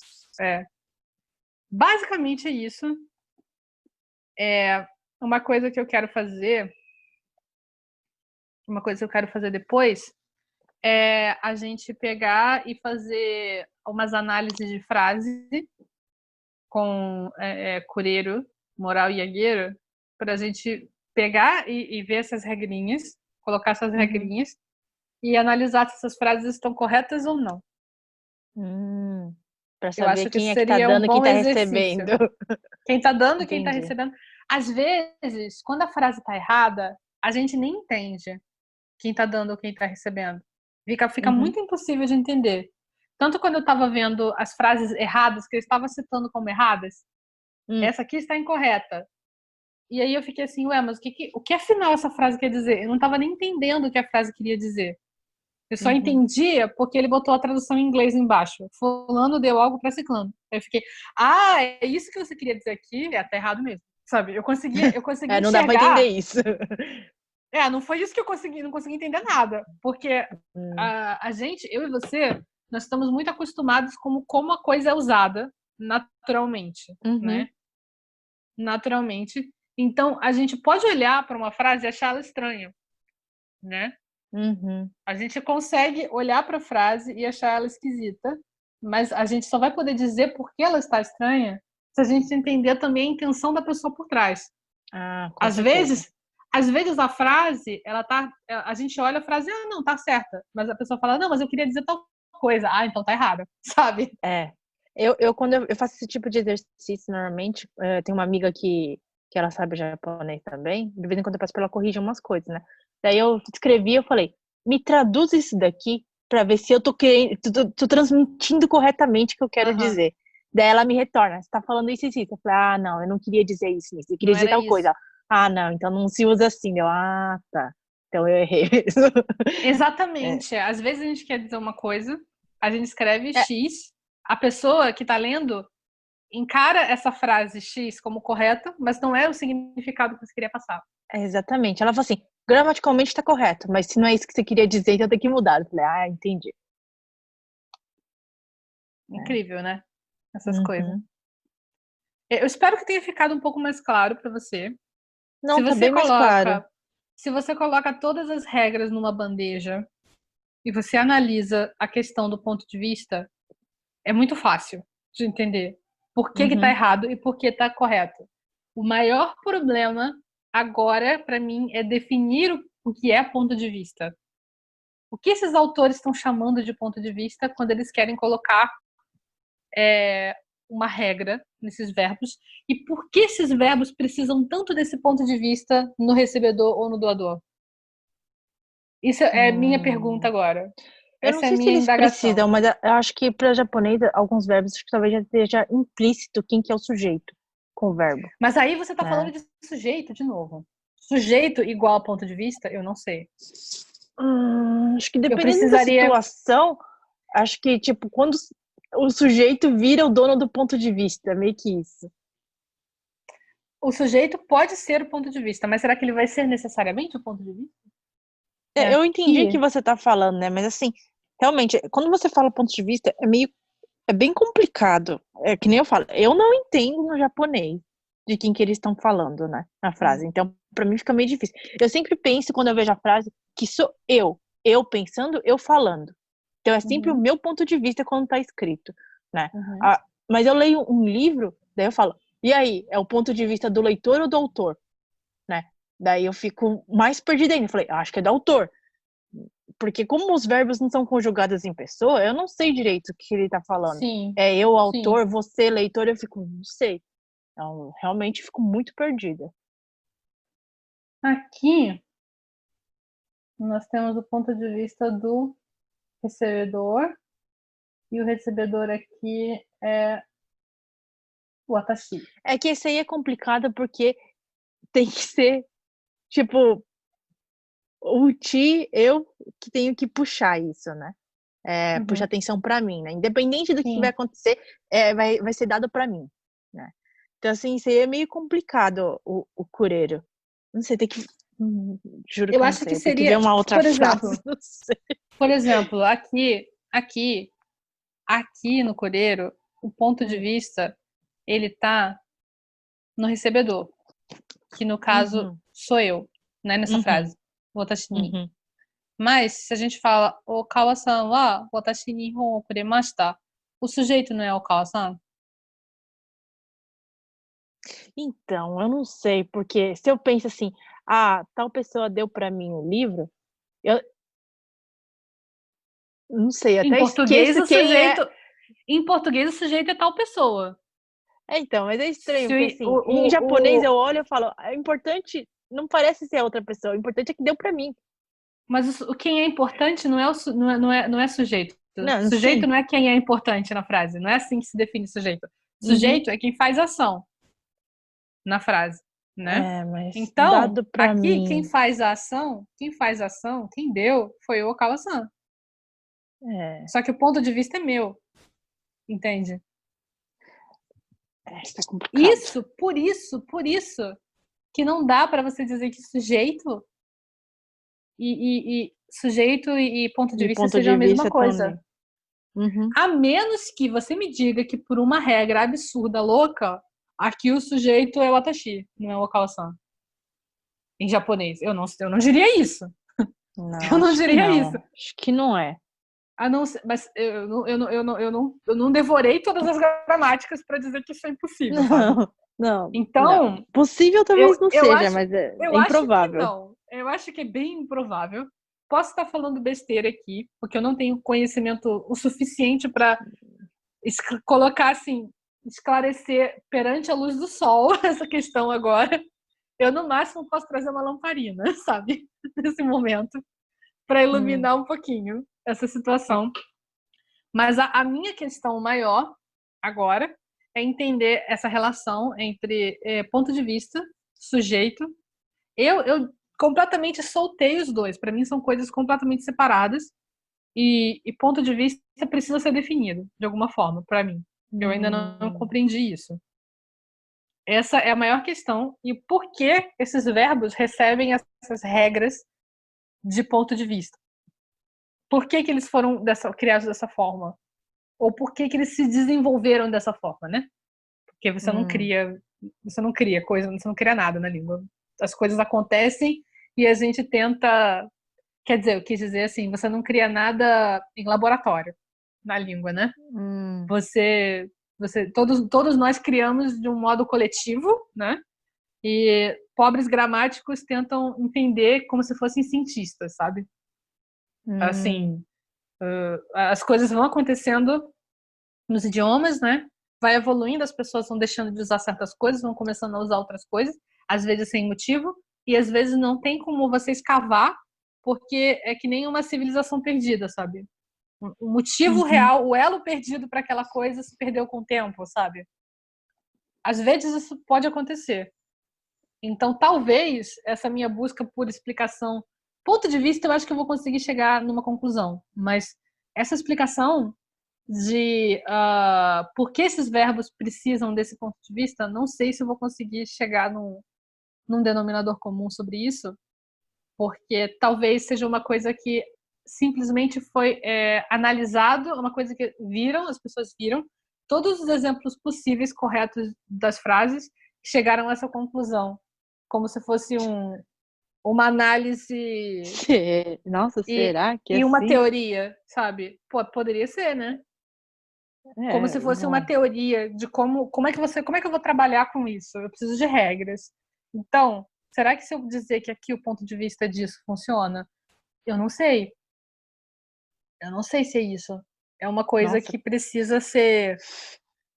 [SPEAKER 1] Basicamente é isso. Uma coisa que eu quero fazer depois é a gente pegar e fazer umas análises de frase com Cureiro, Moral e Yagueiro, para a gente pegar e ver essas regrinhas, colocar essas regrinhas e analisar se essas frases estão corretas ou não.
[SPEAKER 2] Para
[SPEAKER 1] Eu
[SPEAKER 2] saber
[SPEAKER 1] acho que
[SPEAKER 2] quem é que tá
[SPEAKER 1] seria
[SPEAKER 2] dando
[SPEAKER 1] um
[SPEAKER 2] e quem
[SPEAKER 1] bom
[SPEAKER 2] tá
[SPEAKER 1] exercício.
[SPEAKER 2] recebendo.
[SPEAKER 1] Quem tá dando e quem tá
[SPEAKER 2] Entendi.
[SPEAKER 1] recebendo. Às vezes, quando a frase tá errada, a gente nem entende quem tá dando ou quem tá recebendo. Fica muito impossível de entender. Tanto quando eu estava vendo as frases erradas, que eu estava citando como erradas, essa aqui está incorreta. E aí eu fiquei assim, ué, mas o que afinal essa frase quer dizer? Eu não estava nem entendendo o que a frase queria dizer. Eu só entendia porque ele botou a tradução em inglês embaixo. Fulano deu algo para ciclano. Aí eu fiquei, é isso que você queria dizer aqui? Tá errado mesmo. Sabe? Eu consegui
[SPEAKER 2] não dá pra entender
[SPEAKER 1] enxergar.
[SPEAKER 2] isso.
[SPEAKER 1] Não foi isso que eu não consegui entender nada. Porque a gente, eu e você, nós estamos muito acostumados como a coisa é usada naturalmente, né? Naturalmente. Então, a gente pode olhar para uma frase e achá-la estranha, né? A gente consegue olhar para a frase e achar ela esquisita, mas a gente só vai poder dizer por que ela está estranha se a gente entender também a intenção da pessoa por trás. Às vezes a frase, a gente olha a frase, não, tá certa, mas a pessoa fala, não, mas eu queria dizer tal coisa, então tá errada, sabe?
[SPEAKER 2] Quando eu faço esse tipo de exercício, normalmente, tem uma amiga que ela sabe japonês também, de vez em quando eu peço pra ela corrigir umas coisas, né? Daí eu escrevi, eu falei, me traduz isso daqui pra ver se eu tô transmitindo corretamente o que eu quero dizer. Daí ela me retorna, você tá falando isso e isso. Eu falei, não, eu não queria dizer isso, eu queria dizer tal coisa. Não, então não se usa assim. Tá. Então eu errei mesmo.
[SPEAKER 1] Exatamente. Às vezes a gente quer dizer uma coisa, a gente escreve X, a pessoa que tá lendo encara essa frase X como correta, mas não é o significado que você queria passar.
[SPEAKER 2] Exatamente. Ela falou assim, gramaticalmente está correto, mas se não é isso que você queria dizer, então tem que mudar. Eu falei, entendi.
[SPEAKER 1] Incrível, né? Essas coisas. Eu espero que tenha ficado um pouco mais claro para você.
[SPEAKER 2] Não, tá bem mais claro.
[SPEAKER 1] Se você coloca todas as regras numa bandeja e você analisa a questão do ponto de vista, é muito fácil de entender por que está errado e por que está correto. O maior problema agora, para mim, é definir o que é ponto de vista. O que esses autores estão chamando de ponto de vista quando eles querem colocar uma regra nesses verbos e por que esses verbos precisam tanto desse ponto de vista no recebedor ou no doador? Isso é minha pergunta agora.
[SPEAKER 2] Eu não sei se eles precisam, mas eu acho que para japonês, alguns verbos, acho que talvez já esteja implícito quem que é o sujeito com o verbo.
[SPEAKER 1] Mas aí você está falando de sujeito de novo. Sujeito igual a ponto de vista? Eu não sei.
[SPEAKER 2] Acho que dependendo da situação, acho que, tipo, quando o sujeito vira o dono do ponto de vista, meio que isso.
[SPEAKER 1] O sujeito pode ser o ponto de vista, mas será que ele vai ser necessariamente o ponto de vista?
[SPEAKER 2] Eu entendi o que você tá falando, né? Mas assim, realmente, quando você fala ponto de vista, é bem complicado. É que nem eu falo, eu não entendo no japonês de quem que eles estão falando, né? Na frase. Então, pra mim fica meio difícil. Eu sempre penso, quando eu vejo a frase, que sou eu pensando, eu falando. Então, é sempre o meu ponto de vista quando tá escrito, né? Mas eu leio um livro, daí eu falo, e aí, é o ponto de vista do leitor ou do autor? Né? Daí eu fico mais perdida ainda. Eu falei, acho que é do autor. Porque como os verbos não são conjugados em pessoa, eu não sei direito o que ele tá falando. É eu, autor, você, leitor, eu fico, não sei. Então, realmente fico muito perdida.
[SPEAKER 1] Aqui, nós temos o ponto de vista do recebedor, e o recebedor aqui é o Atashi.
[SPEAKER 2] É que esse aí é complicado porque tem que ser, tipo, o ti, eu que tenho que puxar isso, né? Puxar atenção pra mim, né? Independente do que vai acontecer, vai ser dado pra mim, né? Então, assim, isso aí é meio complicado, o cureiro. Não sei, tem que Juro que
[SPEAKER 1] Eu
[SPEAKER 2] eu não
[SPEAKER 1] acho que
[SPEAKER 2] sei. Eu tenho que ver
[SPEAKER 1] seria,
[SPEAKER 2] uma outra
[SPEAKER 1] por exemplo,
[SPEAKER 2] frase. Não sei.
[SPEAKER 1] por exemplo, aqui, aqui no coreiro, o ponto de
[SPEAKER 2] Hum,
[SPEAKER 1] vista, ele tá no recebedor, que no caso
[SPEAKER 2] Uhum,
[SPEAKER 1] sou eu, né, nessa
[SPEAKER 2] uhum,
[SPEAKER 1] frase, watashi ni.
[SPEAKER 2] uhum.
[SPEAKER 1] Mas, se a gente fala, o Kawa-san wa watashi ni hon o kuremashita, o sujeito não é o Kawa-san?
[SPEAKER 2] Então, eu não sei, porque se eu penso assim: "Ah, tal pessoa deu pra mim o livro", eu não sei,
[SPEAKER 1] Em
[SPEAKER 2] até
[SPEAKER 1] português,
[SPEAKER 2] esqueço
[SPEAKER 1] o
[SPEAKER 2] quem é.
[SPEAKER 1] sujeito, em português, o sujeito é tal pessoa.
[SPEAKER 2] É, então, mas é estranho,
[SPEAKER 1] Se
[SPEAKER 2] porque
[SPEAKER 1] o,
[SPEAKER 2] assim, em japonês
[SPEAKER 1] o,
[SPEAKER 2] eu olho e falo: "É importante não parece ser a outra pessoa, o importante é que deu pra mim".
[SPEAKER 1] mas quem é importante não é, não é sujeito.
[SPEAKER 2] Não,
[SPEAKER 1] Sujeito
[SPEAKER 2] sim.
[SPEAKER 1] não é quem é importante na frase. Não é assim que se define sujeito.
[SPEAKER 2] Uhum.
[SPEAKER 1] Sujeito é quem faz ação na frase, né?
[SPEAKER 2] É, mas
[SPEAKER 1] Então,
[SPEAKER 2] dado pra
[SPEAKER 1] aqui, quem
[SPEAKER 2] mim
[SPEAKER 1] faz a ação, quem deu, foi o Okawa-san.
[SPEAKER 2] é,
[SPEAKER 1] Só que o ponto de vista é meu, entende?
[SPEAKER 2] tá complicado.
[SPEAKER 1] Por isso, que não dá para você dizer que sujeito e sujeito e ponto de
[SPEAKER 2] E
[SPEAKER 1] vista
[SPEAKER 2] ponto
[SPEAKER 1] sejam
[SPEAKER 2] de
[SPEAKER 1] a mesma
[SPEAKER 2] vista
[SPEAKER 1] coisa.
[SPEAKER 2] também. Uhum.
[SPEAKER 1] A menos que você me diga que por uma regra absurda, louca, aqui o sujeito é o Atashi, não é o Okawa-san. Em japonês. Eu não diria isso.
[SPEAKER 2] Não,
[SPEAKER 1] Eu não
[SPEAKER 2] acho que
[SPEAKER 1] diria isso.
[SPEAKER 2] não. Acho que não é.
[SPEAKER 1] A não ser, mas eu não devorei todas as gramáticas para dizer que isso é impossível, sabe?
[SPEAKER 2] Não, não.
[SPEAKER 1] Então,
[SPEAKER 2] Possível talvez
[SPEAKER 1] eu,
[SPEAKER 2] não
[SPEAKER 1] eu
[SPEAKER 2] seja,
[SPEAKER 1] acho,
[SPEAKER 2] mas é
[SPEAKER 1] eu acho que
[SPEAKER 2] improvável.
[SPEAKER 1] não. Eu acho que é bem improvável. Posso estar falando besteira aqui, porque eu não tenho conhecimento o suficiente para colocar assim, esclarecer perante a luz do sol essa questão agora. Eu, no máximo, posso trazer uma lamparina, sabe? Nesse momento, para
[SPEAKER 2] Hum,
[SPEAKER 1] iluminar um pouquinho essa situação. Mas a minha questão maior agora é entender essa relação entre ponto de vista, sujeito. Eu completamente soltei os dois. Para mim, são coisas completamente separadas. E ponto de vista precisa ser definido, de alguma forma, para mim. Eu ainda não
[SPEAKER 2] hum,
[SPEAKER 1] compreendi isso. Essa é a maior questão. E por que esses verbos recebem essas regras de ponto de vista? Por que eles foram criados dessa forma? Ou por que eles se desenvolveram dessa forma, né? Porque
[SPEAKER 2] hum,
[SPEAKER 1] você não cria coisa, você não cria nada na língua. As coisas acontecem e a gente tenta, quer dizer, eu quis dizer assim, você não cria nada em laboratório na língua, né?
[SPEAKER 2] hum,
[SPEAKER 1] Você, todos nós criamos de um modo coletivo, né? E pobres gramáticos tentam entender como se fossem cientistas, sabe?
[SPEAKER 2] hum,
[SPEAKER 1] Assim, as coisas vão acontecendo nos idiomas, né? Vai evoluindo, as pessoas vão deixando de usar certas coisas, vão começando a usar outras coisas, às vezes sem motivo, e às vezes não tem como você escavar, porque é que nem uma civilização perdida, sabe? O motivo
[SPEAKER 2] uhum,
[SPEAKER 1] real, o elo perdido para aquela coisa se perdeu com o tempo, sabe? Às vezes isso pode acontecer. Então, talvez essa minha busca por explicação, ponto de vista, eu acho que eu vou conseguir chegar numa conclusão, mas essa explicação de por que esses verbos precisam desse ponto de vista, não sei se eu vou conseguir chegar num denominador comum sobre isso, porque talvez seja uma coisa que simplesmente foi analisado, uma coisa que viram, as pessoas viram, todos os exemplos possíveis corretos das frases chegaram a essa conclusão, como se fosse uma análise
[SPEAKER 2] Nossa,
[SPEAKER 1] e,
[SPEAKER 2] será que é
[SPEAKER 1] e uma
[SPEAKER 2] assim?
[SPEAKER 1] teoria, sabe? Pô, poderia ser, né? Como
[SPEAKER 2] É,
[SPEAKER 1] se fosse uma
[SPEAKER 2] bom,
[SPEAKER 1] teoria de como é que eu vou trabalhar com isso? Eu preciso de regras. Então, será que se eu dizer que aqui o ponto de vista disso funciona? Eu não sei. Eu não sei se é isso. É uma coisa
[SPEAKER 2] nossa,
[SPEAKER 1] que precisa ser.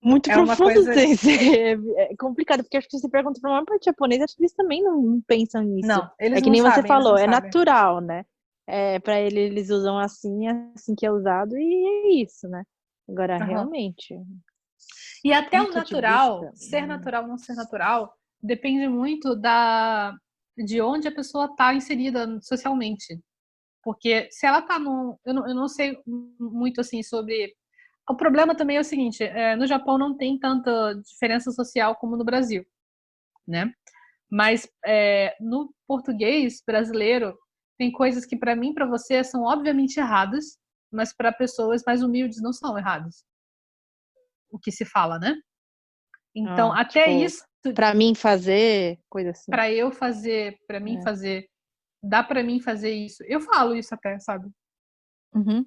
[SPEAKER 2] muito
[SPEAKER 1] É uma
[SPEAKER 2] profundo
[SPEAKER 1] coisa.
[SPEAKER 2] sem é complicado, porque acho que você pergunta pra maior parte japonesa, acho que eles também não pensam nisso.
[SPEAKER 1] Não,
[SPEAKER 2] É
[SPEAKER 1] eles
[SPEAKER 2] que
[SPEAKER 1] não
[SPEAKER 2] nem você
[SPEAKER 1] sabem, eles não
[SPEAKER 2] falou, é
[SPEAKER 1] sabem.
[SPEAKER 2] natural, né? Pra eles usam assim, assim que é usado, e é isso, né? Agora,
[SPEAKER 1] Aham.
[SPEAKER 2] realmente,
[SPEAKER 1] E até o
[SPEAKER 2] ponto de
[SPEAKER 1] natural,
[SPEAKER 2] vista.
[SPEAKER 1] ser natural ou não ser natural, depende muito de onde a pessoa está inserida socialmente. Porque se ela está num. Eu não sei muito assim sobre. O problema também é o seguinte: no Japão não tem tanta diferença social como no Brasil, né? Mas português brasileiro tem coisas que para mim, para você, são obviamente erradas, mas para pessoas mais humildes não são erradas. O que se fala, né? Então, até
[SPEAKER 2] tipo,
[SPEAKER 1] isso,
[SPEAKER 2] pra mim fazer, coisa assim.
[SPEAKER 1] para eu fazer, para mim fazer, dá para mim fazer isso. Eu falo isso até, sabe?
[SPEAKER 2] Uhum.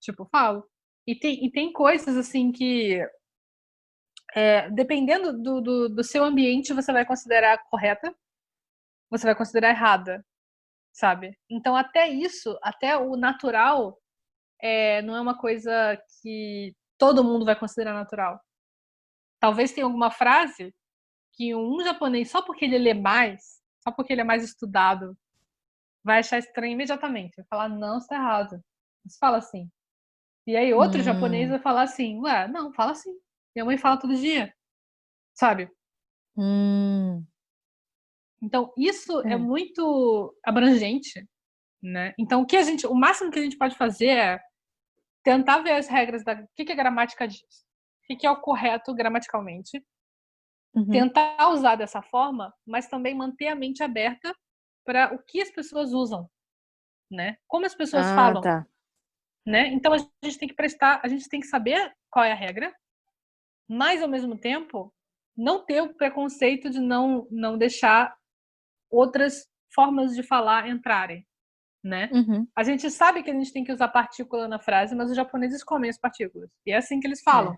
[SPEAKER 1] Tipo, falo. E tem coisas assim que, dependendo do seu ambiente, você vai considerar correta, você vai considerar errada, sabe? Então, até isso, até o natural, não é uma coisa que todo mundo vai considerar natural. Talvez tenha alguma frase que um japonês, só porque ele lê mais, só porque ele é mais estudado, vai achar estranho imediatamente. Vai falar, não, isso tá errado. Você fala assim. E aí outro japonês vai falar assim, ué, não, fala assim. Minha mãe fala todo dia, sabe? Então, isso é muito abrangente, né? Então, o máximo que a gente pode fazer é tentar ver as regras o que a gramática diz, o que é o correto gramaticalmente, tentar usar dessa forma, mas também manter a mente aberta para o que as pessoas usam, né? Como as pessoas falam,
[SPEAKER 2] Tá.
[SPEAKER 1] né? Então a gente tem que a gente tem que saber qual é a regra, mas ao mesmo tempo não ter o preconceito de não deixar outras formas de falar entrarem, né? A gente sabe que a gente tem que usar partícula na frase, mas os japoneses comem as partículas. E é assim que eles falam,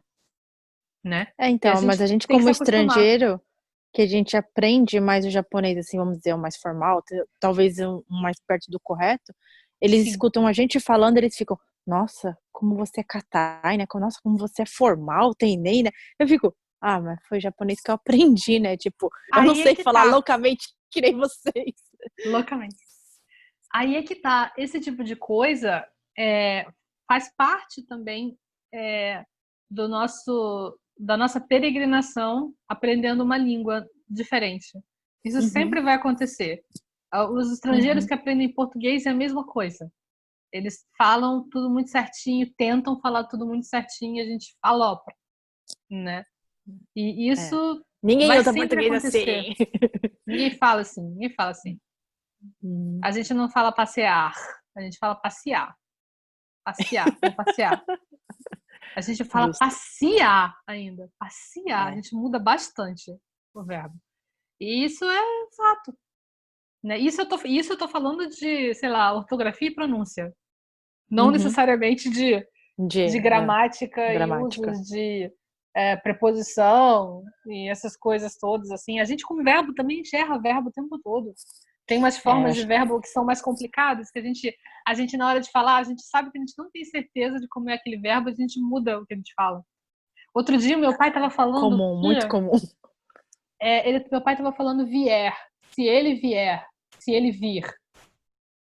[SPEAKER 1] né?
[SPEAKER 2] Então, mas a gente
[SPEAKER 1] tem que
[SPEAKER 2] como
[SPEAKER 1] se acostumar.
[SPEAKER 2] estrangeiro, que a gente aprende mais o japonês, assim, vamos dizer, o mais formal, talvez um mais perto do correto, eles
[SPEAKER 1] Sim.
[SPEAKER 2] escutam a gente falando, eles ficam, nossa, como você é katai, né? Nossa, como você é formal, teinei, né? Eu fico, mas foi japonês que eu aprendi, né? Tipo, eu não
[SPEAKER 1] Aí é
[SPEAKER 2] sei
[SPEAKER 1] que
[SPEAKER 2] falar
[SPEAKER 1] tá.
[SPEAKER 2] loucamente que nem vocês.
[SPEAKER 1] Loucamente. Aí é que tá. Esse tipo de coisa faz parte também do da nossa peregrinação aprendendo uma língua diferente. Isso sempre vai acontecer. Os estrangeiros que aprendem português é a mesma coisa. Eles falam tudo muito certinho, tentam falar tudo muito certinho, a gente falopra, né? E isso
[SPEAKER 2] Ninguém
[SPEAKER 1] vai
[SPEAKER 2] usa
[SPEAKER 1] sempre
[SPEAKER 2] português
[SPEAKER 1] acontecer.
[SPEAKER 2] assim.
[SPEAKER 1] Ninguém fala assim, ninguém fala assim. A gente não fala passear, a gente fala passear. Passear, vou passear. A gente fala
[SPEAKER 2] Justo.
[SPEAKER 1] passear ainda. Passear, a gente muda bastante o verbo. E isso é fato. Né? Isso eu tô falando de, sei lá, ortografia e pronúncia. Não necessariamente de gramática e
[SPEAKER 2] Gramática.
[SPEAKER 1] usos de preposição e essas coisas todas. Assim. A gente, com verbo, também enxerga verbo o tempo todo. Tem umas formas de verbo que são mais complicadas, que a gente, na hora de falar, a gente sabe que a gente não tem certeza de como é aquele verbo, a gente muda o que a gente fala. Outro dia, meu pai estava falando.
[SPEAKER 2] Comum, muito comum.
[SPEAKER 1] Meu pai estava falando vier. Se ele vier, se ele vir,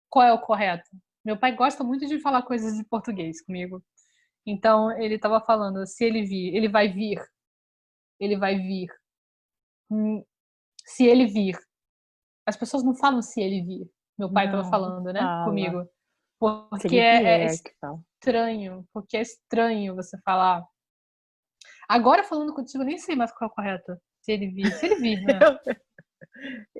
[SPEAKER 1] qual é o correto? Meu pai gosta muito de falar coisas em português comigo. Então, ele estava falando, se ele vir, ele vai vir. Ele vai vir. Se ele vir. As pessoas não falam se ele vir. Meu pai estava
[SPEAKER 2] Não,
[SPEAKER 1] falando, né,
[SPEAKER 2] fala.
[SPEAKER 1] comigo.
[SPEAKER 2] Se
[SPEAKER 1] Porque
[SPEAKER 2] ele vier, que fala.
[SPEAKER 1] porque é estranho você falar. Agora falando contigo, nem sei mais qual é o correto. Se ele vir, né?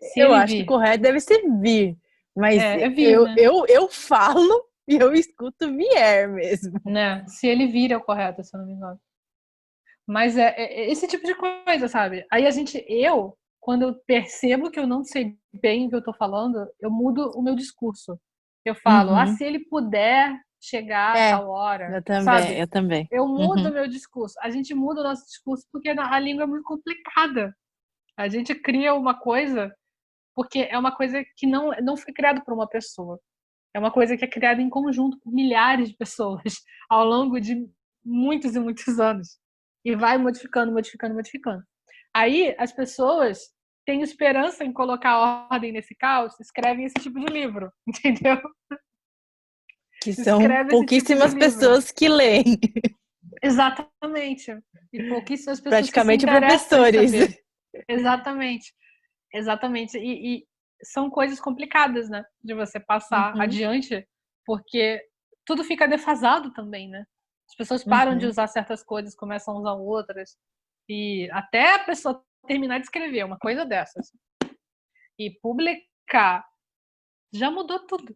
[SPEAKER 1] Se
[SPEAKER 2] Eu
[SPEAKER 1] ele
[SPEAKER 2] acho que
[SPEAKER 1] vir.
[SPEAKER 2] correto deve ser vir. Mas
[SPEAKER 1] É vir, né?
[SPEAKER 2] eu falo e eu escuto vier mesmo.
[SPEAKER 1] Né? Se ele vir é o correto, se eu não me engano. Mas é esse tipo de coisa, sabe? Aí quando eu percebo que eu não sei bem o que eu tô falando, eu mudo o meu discurso. Eu falo, se ele puder chegar a tal hora, sabe?
[SPEAKER 2] Eu também.
[SPEAKER 1] Eu mudo o meu discurso. A gente muda o nosso discurso porque a língua é muito complicada. A gente cria uma coisa porque é uma coisa que não foi criada por uma pessoa. É uma coisa que é criada em conjunto por milhares de pessoas ao longo de muitos e muitos anos. E vai modificando, modificando, modificando. Aí as pessoas têm esperança em colocar ordem nesse caos, escrevem esse tipo de livro, entendeu?
[SPEAKER 2] Que são
[SPEAKER 1] Escreve esse tipo de
[SPEAKER 2] pouquíssimas
[SPEAKER 1] livro.
[SPEAKER 2] pessoas que leem.
[SPEAKER 1] Exatamente. E pouquíssimas pessoas que se
[SPEAKER 2] Praticamente
[SPEAKER 1] interessam em
[SPEAKER 2] professores.
[SPEAKER 1] saber. Exatamente. Exatamente. E são coisas complicadas, né? De você passar adiante, porque tudo fica defasado também, né? As pessoas param de usar certas coisas, começam a usar outras. E até a pessoa terminar de escrever uma coisa dessas. E K. Já mudou tudo.